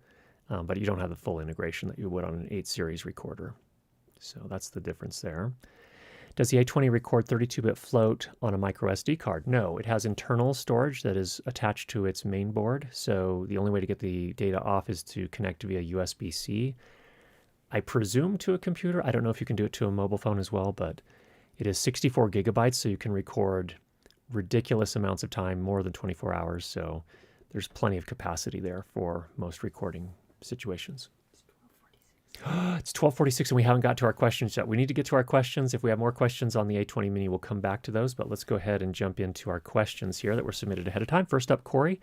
But you don't have the full integration that you would on an 8 series recorder. So that's the difference there. Does the A20 record 32-bit float on a micro SD card? No, it has internal storage that is attached to its main board. So the only way to get the data off is to connect via USB-C. I presume to a computer. I don't know if you can do it to a mobile phone as well, but it is 64 gigabytes, so you can record ridiculous amounts of time, more than 24 hours. So there's plenty of capacity there for most recording situations. It's 12:46 and we haven't got to our questions yet. We need to get to our questions. If we have more questions on the A20 Mini, we'll come back to those, but let's go ahead and jump into our questions here that were submitted ahead of time. First up, Corey.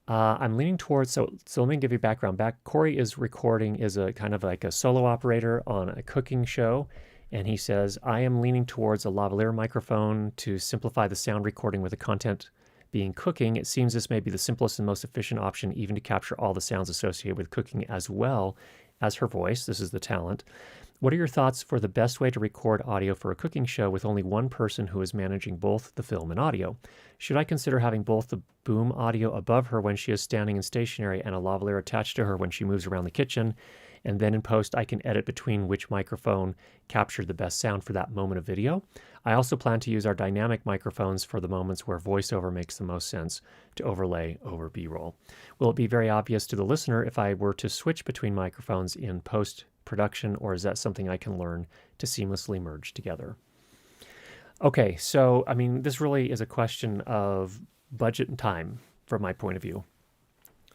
I'm leaning towards, so let me give you background. Corey is a kind of like a solo operator on a cooking show, and he says, I am leaning towards a lavalier microphone to simplify the sound recording with the content being cooking. It seems this may be the simplest and most efficient option, even to capture all the sounds associated with cooking as well as her voice. This is the talent. What are your thoughts for the best way to record audio for a cooking show with only one person who is managing both the film and audio? Should I consider having both the boom audio above her when she is standing and stationary and a lavalier attached to her when she moves around the kitchen? And then in post, I can edit between which microphone captured the best sound for that moment of video. I also plan to use our dynamic microphones for the moments where voiceover makes the most sense to overlay over B-roll. Will it be very obvious to the listener if I were to switch between microphones in post-production, or is that something I can learn to seamlessly merge together? Okay, so, I mean, this really is a question of budget and time from my point of view.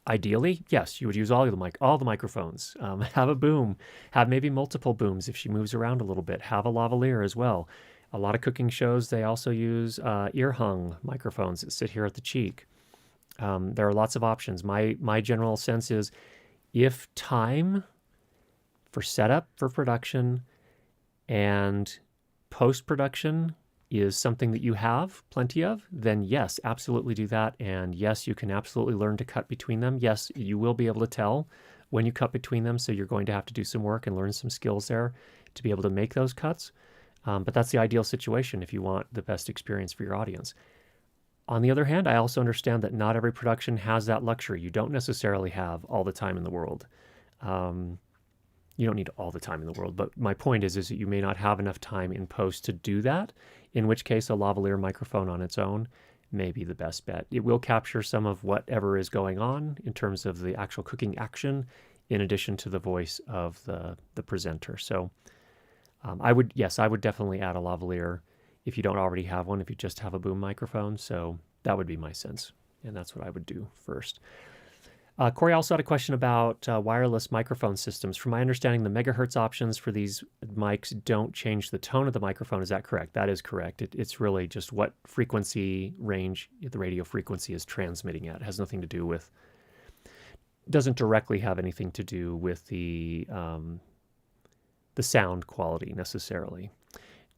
Ideally, yes, you would use all the microphones. Have a boom, have maybe multiple booms if she moves around a little bit. Have a lavalier as well. A lot of cooking shows, they also use ear-hung microphones that sit here at the cheek. There are lots of options. My general sense is, if time for setup for production and post-production is something that you have plenty of, then yes, absolutely do that. And yes, you can absolutely learn to cut between them. Yes, you will be able to tell when you cut between them. So you're going to have to do some work and learn some skills there to be able to make those cuts. But that's the ideal situation if you want the best experience for your audience. On the other hand, I also understand that not every production has that luxury. You don't necessarily have all the time in the world. You don't need all the time in the world, but my point is that you may not have enough time in post to do that, in which case a lavalier microphone on its own may be the best bet. It will capture some of whatever is going on in terms of the actual cooking action, in addition to the voice of the presenter. So I would definitely add a lavalier if you don't already have one, if you just have a boom microphone. So that would be my sense, and that's what I would do first. Corey also had a question about wireless microphone systems. From my understanding, the megahertz options for these mics don't change the tone of the microphone. Is that correct? That is correct. It's really just what frequency range the radio frequency is transmitting at. It has nothing to do with, doesn't directly have anything to do with the sound quality necessarily.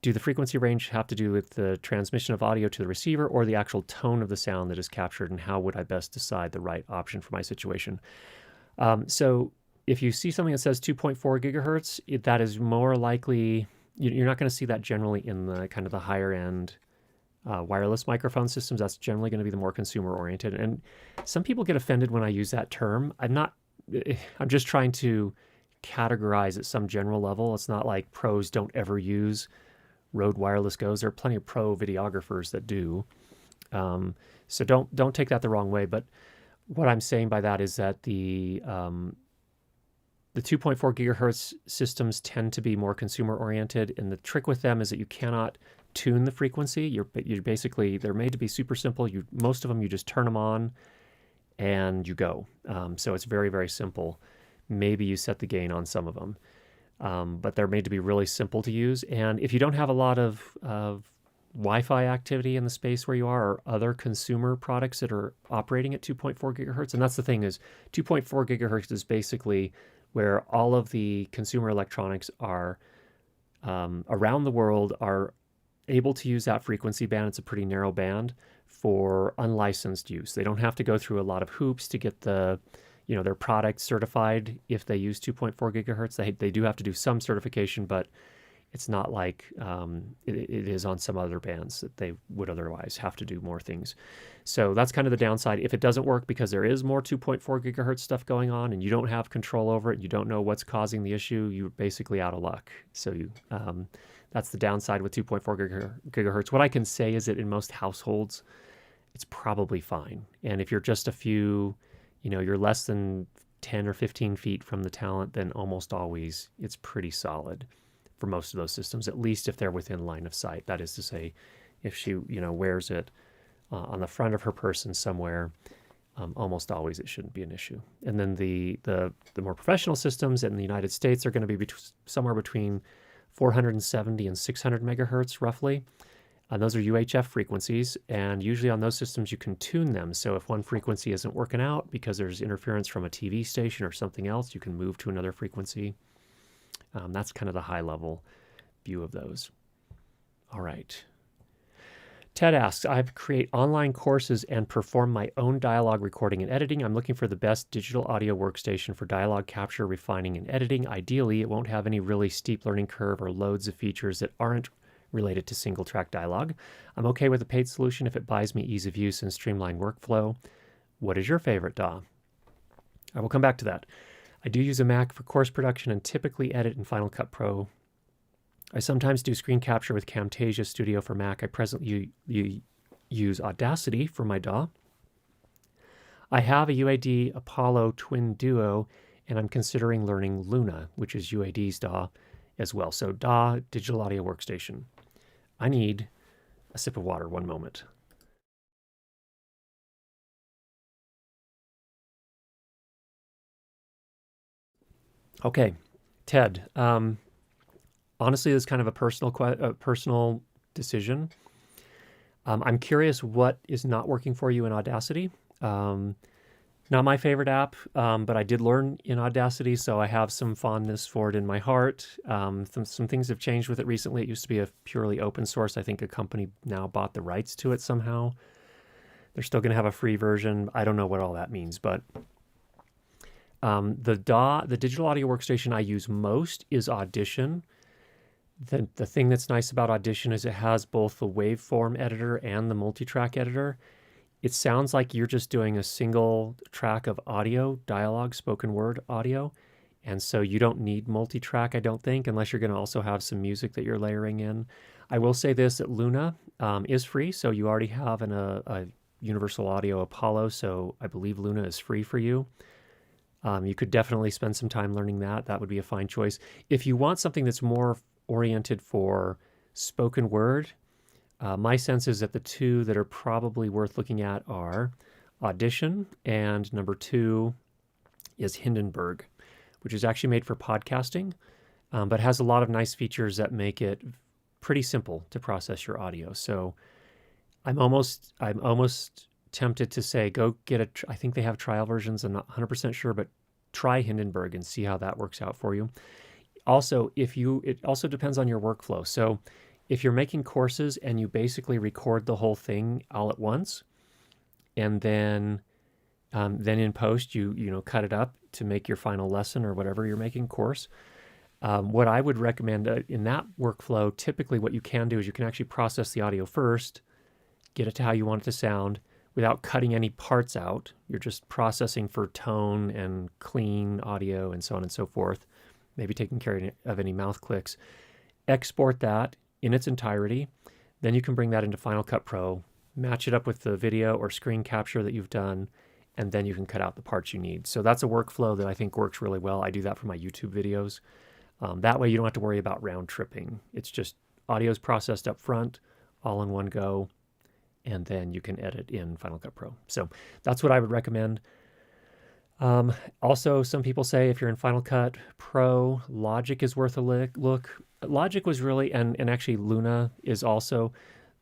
Do the frequency range have to do with the transmission of audio to the receiver, or the actual tone of the sound that is captured, and how would I best decide the right option for my situation? So if you see something that says 2.4 gigahertz, that is more likely, you're not going to see that generally in the kind of the higher end wireless microphone systems, that's generally going to be the more consumer oriented. And some people get offended when I use that term. I'm just trying to categorize at some general level. It's not like pros don't ever use Rode Wireless Go's. There are plenty of pro videographers that do. So don't take that the wrong way. But what I'm saying by that is that the 2.4 gigahertz systems tend to be more consumer oriented, and the trick with them is that you cannot tune the frequency. You're basically, they're made to be super simple. Most of them, you just turn them on and you go. So it's very, very simple. Maybe you set the gain on some of them, but they're made to be really simple to use. And if you don't have a lot of Wi-Fi activity in the space where you are, or other consumer products that are operating at 2.4 gigahertz, and that's the thing, is 2.4 gigahertz is basically where all of the consumer electronics are around the world are able to use that frequency band. It's a pretty narrow band for unlicensed use. They don't have to go through a lot of hoops to get their product certified if they use 2.4 gigahertz. They do have to do some certification, but it's not like it is on some other bands that they would otherwise have to do more things. So that's kind of the downside. If it doesn't work because there is more 2.4 gigahertz stuff going on and you don't have control over it, you don't know what's causing the issue, you're basically out of luck. So that's the downside with 2.4 gigahertz. What I can say is that in most households, it's probably fine. And if you're just you're less than 10 or 15 feet from the talent, then almost always it's pretty solid for most of those systems, at least if they're within line of sight. That is to say, if she, wears it on the front of her person somewhere, almost always it shouldn't be an issue. And then the more professional systems in the United States are going to be somewhere between 470 and 600 megahertz roughly. And those are UHF frequencies, and usually on those systems you can tune them. So if one frequency isn't working out because there's interference from a TV station or something else, you can move to another frequency. That's kind of the high-level view of those. All right. Ted asks, I create online courses and perform my own dialogue recording and editing. I'm looking for the best digital audio workstation for dialogue capture, refining, and editing. Ideally, it won't have any really steep learning curve or loads of features that aren't related to single-track dialogue. I'm okay with a paid solution if it buys me ease of use and streamlined workflow. What is your favorite DAW? I will come back to that. I do use a Mac for course production and typically edit in Final Cut Pro. I sometimes do screen capture with Camtasia Studio for Mac. I presently use Audacity for my DAW. I have a UAD Apollo Twin Duo, and I'm considering learning Luna, which is UAD's DAW as well. So DAW, Digital Audio Workstation. I need a sip of water, one moment. Okay, Ted. Honestly, this is kind of a personal decision. I'm curious what is not working for you in Audacity. Not my favorite app, but I did learn in Audacity, so I have some fondness for it in my heart. Some things have changed with it recently. It used to be a purely open source. I think a company now bought the rights to it somehow. They're still going to have a free version. I don't know what all that means, but the DAW, the digital audio workstation I use most is Audition. The thing that's nice about Audition is it has both the waveform editor and the multi-track editor. It sounds like you're just doing a single track of audio, dialogue, spoken word audio. And so you don't need multi-track, I don't think, unless you're going to also have some music that you're layering in. I will say this, that Luna is free, so you already have a Universal Audio Apollo, so I believe Luna is free for you. You could definitely spend some time learning that. That would be a fine choice. If you want something that's more oriented for spoken word, my sense is that the two that are probably worth looking at are Audition, and number 2 is Hindenburg, which is actually made for podcasting, but has a lot of nice features that make it pretty simple to process your audio. So I'm almost tempted to say, go get I think they have trial versions. I'm not 100% sure, but try Hindenburg and see how that works out for you. Also, it also depends on your workflow. So if you're making courses and you basically record the whole thing all at once, and then in post you cut it up to make your final lesson or whatever you're making course, what I would recommend in that workflow, typically what you can do is you can actually process the audio first, get it to how you want it to sound without cutting any parts out. You're just processing for tone and clean audio and so on and so forth, maybe taking care of any mouth clicks. Export that in its entirety. Then you can bring that into Final Cut Pro, match it up with the video or screen capture that you've done, and then you can cut out the parts you need. So that's a workflow that I think works really well. I do that for my YouTube videos. That way you don't have to worry about round tripping. It's just audio's processed up front, all in one go, and then you can edit in Final Cut Pro. So that's what I would recommend. Also, some people say if you're in Final Cut Pro, Logic is worth a look. Logic was really, and actually Luna is also,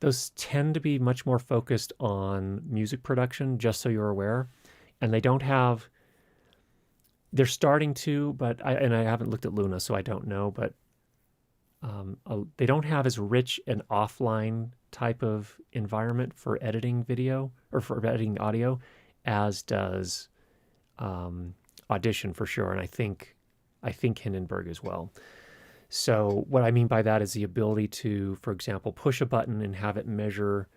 those tend to be much more focused on music production, just so you're aware. And they don't have, they're starting to, but I haven't looked at Luna, so I don't know, but they don't have as rich an offline type of environment for editing video or for editing audio as does Audition for sure, and I think Hindenburg as well. So what I mean by that is the ability to, for example, push a button and have it measure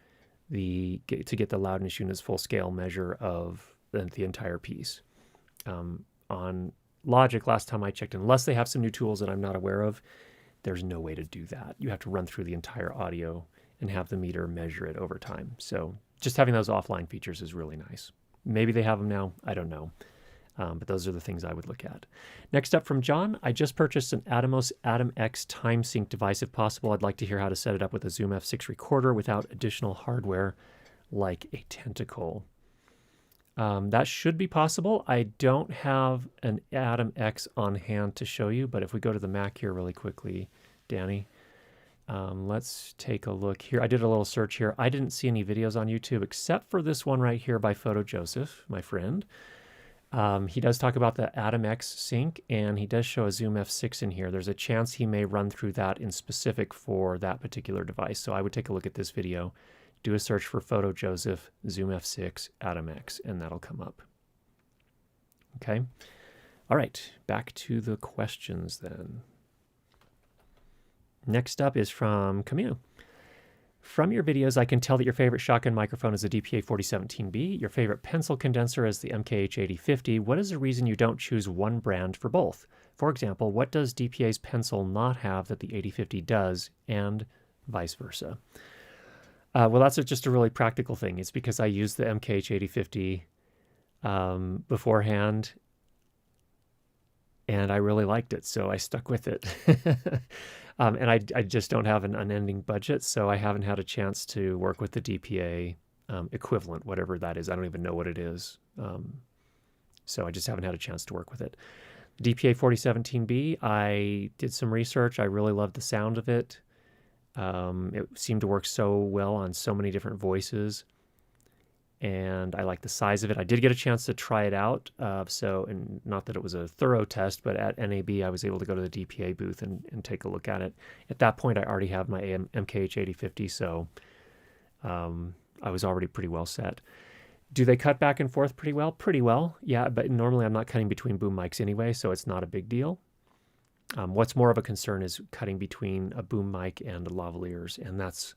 to get the loudness unit's full scale measure of the entire piece. On Logic, last time I checked, unless they have some new tools that I'm not aware of, there's no way to do that. You have to run through the entire audio and have the meter measure it over time. So just having those offline features is really nice. Maybe they have them now. I don't know. But those are the things I would look at. Next up from John, I just purchased an Atomos AtomX time sync device. If possible, I'd like to hear how to set it up with a Zoom F6 recorder without additional hardware like a tentacle. That should be possible. I don't have an AtomX on hand to show you, but if we go to the Mac here really quickly, Danny, let's take a look here. I did a little search here. I didn't see any videos on YouTube except for this one right here by Photo Joseph, my friend. He does talk about the AtomX sync, and he does show a Zoom F6 in here. There's a chance he may run through that in specific for that particular device. So I would take a look at this video, do a search for Photo Joseph, Zoom F6, AtomX, and that'll come up. Okay. All right, back to the questions then. Next up is from Camus. From your videos, I can tell that your favorite shotgun microphone is the DPA 4017B, your favorite pencil condenser is the MKH8050. What is the reason you don't choose one brand for both? For example, what does DPA's pencil not have that the 8050 does, and vice versa? Well, that's just a really practical thing. It's because I used the MKH8050 beforehand, and I really liked it, so I stuck with it. And I just don't have an unending budget, so I haven't had a chance to work with the DPA equivalent, whatever that is. I don't even know what it is. So I just haven't had a chance to work with it. DPA 4017B, I did some research. I really loved the sound of it. It seemed to work so well on so many different voices. And I like the size of it. I did get a chance to try it out. And not that it was a thorough test, but at NAB, I was able to go to the DPA booth and take a look at it. At that point, I already have my MKH8050, so I was already pretty well set. Do they cut back and forth pretty well? Pretty well, yeah, but normally I'm not cutting between boom mics anyway, so it's not a big deal. What's more of a concern is cutting between a boom mic and lavaliers, and that's,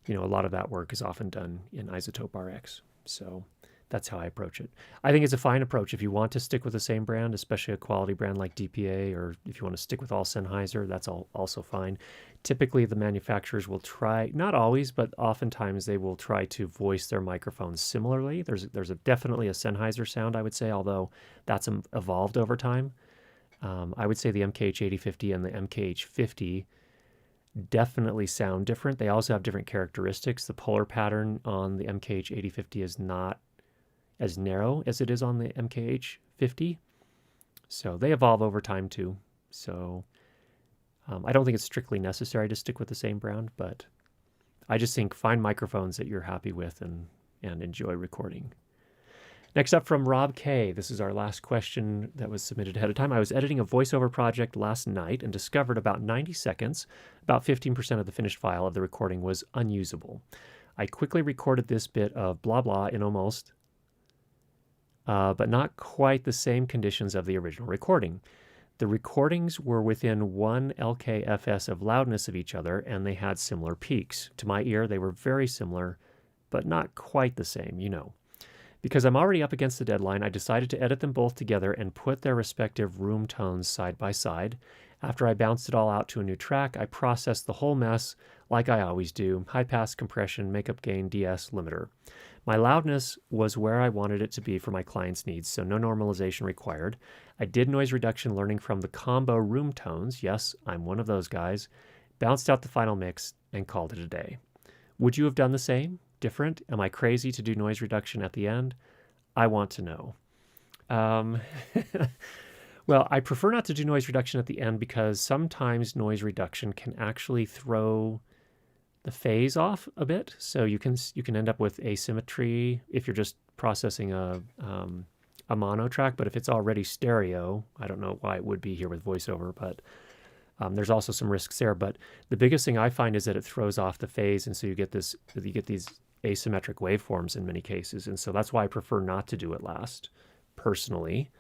a lot of that work is often done in Isotope RX. So that's how I approach it. I think it's a fine approach if you want to stick with the same brand, especially a quality brand like DPA, or if you want to stick with all Sennheiser, that's also fine. Typically, the manufacturers will try, not always, but oftentimes they will try to voice their microphones similarly. There's definitely a Sennheiser sound, I would say, although that's evolved over time. I would say the MKH8050 and the MKH50 definitely sound different. They also have different characteristics. The polar pattern on the MKH8050 is not as narrow as it is on the MKH50. So they evolve over time too. So I don't think it's strictly necessary to stick with the same brand, but I just think find microphones that you're happy with and enjoy recording. Next up from Rob K. This is our last question that was submitted ahead of time. I was editing a voiceover project last night and discovered about 90 seconds, about 15% of the finished file of the recording was unusable. I quickly recorded this bit of blah blah in almost, but not quite the same conditions of the original recording. The recordings were within 1 LKFS of loudness of each other, and they had similar peaks. To my ear, they were very similar, but not quite the same, Because I'm already up against the deadline, I decided to edit them both together and put their respective room tones side by side. After I bounced it all out to a new track, I processed the whole mess like I always do: high pass, compression, makeup gain, DS, limiter. My loudness was where I wanted it to be for my client's needs, so no normalization required. I did noise reduction learning from the combo room tones. Yes, I'm one of those guys. Bounced out the final mix and called it a day. Would you have done the same? Different? Am I crazy to do noise reduction at the end? I want to know. Well, I prefer not to do noise reduction at the end because sometimes noise reduction can actually throw the phase off a bit. So you can end up with asymmetry if you're just processing a mono track. But if it's already stereo, I don't know why it would be here with voiceover, but there's also some risks there. But the biggest thing I find is that it throws off the phase, and so you get these asymmetric waveforms in many cases. And so that's why I prefer not to do it last, personally.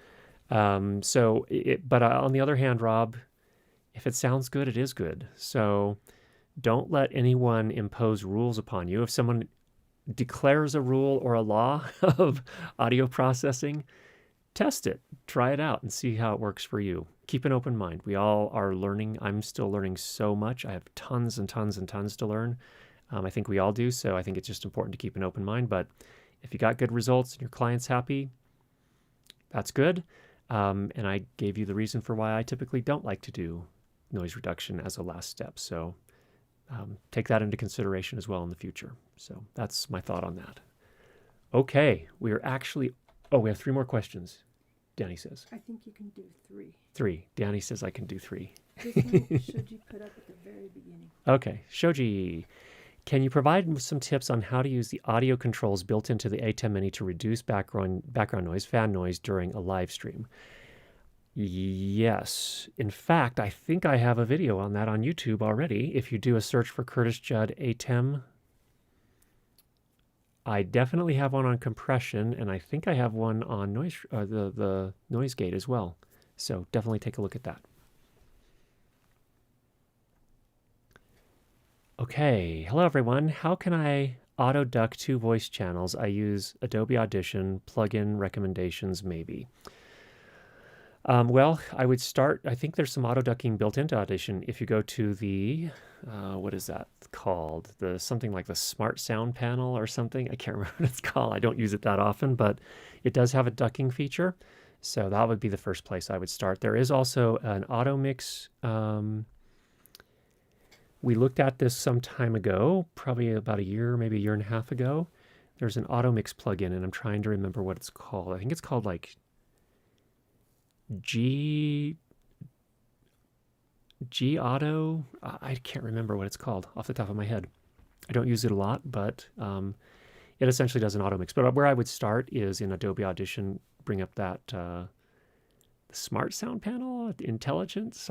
But on the other hand, Rob, if it sounds good, it is good. So don't let anyone impose rules upon you. If someone declares a rule or a law of audio processing, test it, try it out, and see how it works for you. Keep an open mind. We all are learning. I'm still learning so much. I have tons and tons and tons to learn. I think we all do. So I think it's just important to keep an open mind. But if you got good results and your client's happy, that's good. And I gave you the reason for why I typically don't like to do noise reduction as a last step. So take that into consideration as well in the future. So that's my thought on that. Okay, we have 3 more questions, Danny says. I think you can do 3. 3. Danny says I can do 3. This one should you put up at the very beginning. Okay, Shoji. Can you provide some tips on how to use the audio controls built into the A10-Mini to reduce background noise, fan noise during a live stream? Yes. In fact, I think I have a video on that on YouTube already. If you do a search for Curtis Judd ATEM, I definitely have one on compression, and I think I have one on noise, the noise gate as well. So definitely take a look at that. Okay, hello everyone. How can I auto duck 2 voice channels? I use Adobe Audition, plugin recommendations maybe. Well, I would start, I think there's some auto ducking built into Audition. If you go to the, what is that called? Something like the Smart Sound panel or something. I can't remember what it's called. I don't use it that often, but it does have a ducking feature. So that would be the first place I would start. There is also an auto mix. We looked at this some time ago, probably about a year, maybe a year and a half ago. There's an auto mix plugin, and I'm trying to remember what it's called. I think it's called like G Auto. I can't remember what it's called off the top of my head. I don't use it a lot, but it essentially does an auto mix. But where I would start is in Adobe Audition, bring up that Smart Sound panel, Intelligence.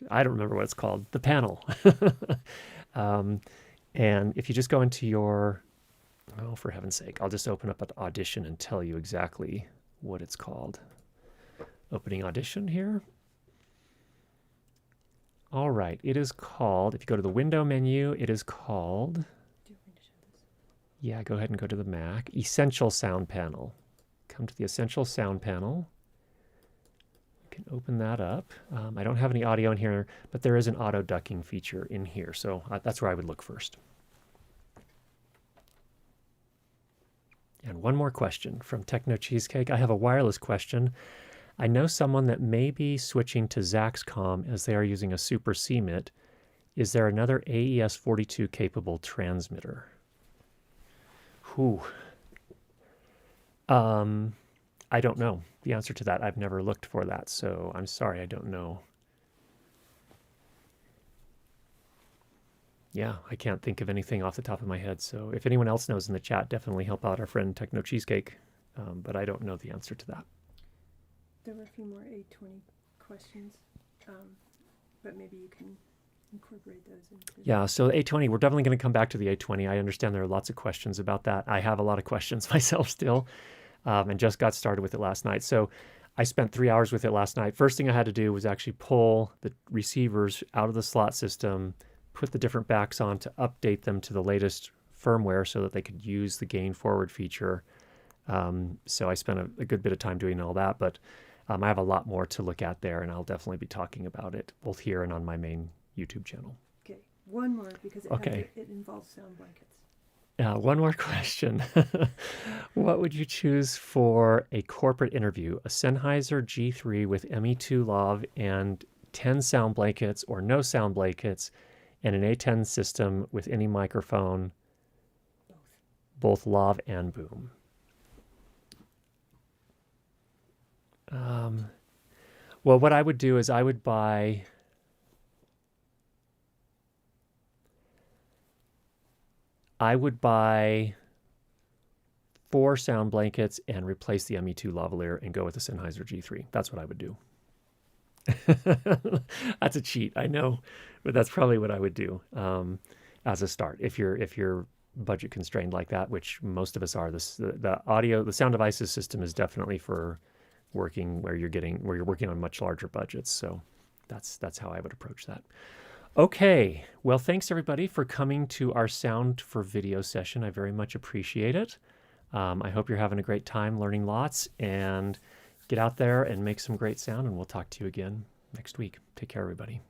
I don't remember what it's called. The panel. And if you just go into your, oh, for heaven's sake, I'll just open up an Audition and tell you exactly what it's called. Opening Audition here. All right, it is called, if you go to the window menu, it is called, Do you want me to show this? yeah, go ahead and go to the Mac, Essential Sound Panel. Come to the Essential Sound Panel. You can open that up. I don't have any audio in here, but there is an auto ducking feature in here, so that's where I would look first. And one more question from Techno Cheesecake. I have a wireless question. I know someone that may be switching to Zaxcom as they are using a Super CMIT. Is there another AES42 capable transmitter? Whew. I don't know the answer to that. I've never looked for that, so I'm sorry, I don't know. Yeah, I can't think of anything off the top of my head, so if anyone else knows in the chat, definitely help out our friend Techno Cheesecake, but I don't know the answer to that. There were a few more A20 questions, but maybe you can incorporate those into... Yeah, so the A20, we're definitely going to come back to the A20. I understand there are lots of questions about that. I have a lot of questions myself still, and just got started with it last night. So I spent 3 hours with it last night. First thing I had to do was actually pull the receivers out of the slot system, put the different backs on to update them to the latest firmware so that they could use the gain forward feature. So I spent a good bit of time doing all that, but I have a lot more to look at there, and I'll definitely be talking about it both here and on my main YouTube channel. Okay, one more because it involves sound blankets. One more question. What would you choose for a corporate interview? A Sennheiser G3 with ME2 lav and 10 sound blankets, or no sound blankets, and an A10 system with any microphone, both lav and boom? Well, what I would do is I would buy four sound blankets and replace the ME2 lavalier and go with the Sennheiser G3. That's what I would do. That's a cheat, I know, but that's probably what I would do as a start. If you're budget constrained like that, which most of us are, the Sound Devices system is definitely for working where you're working on much larger budgets. So that's how I would approach that. Okay, well, thanks everybody for coming to our Sound for Video session. I very much appreciate it. I hope you're having a great time learning lots, and get out there and make some great sound, and we'll talk to you again next week. Take care, everybody.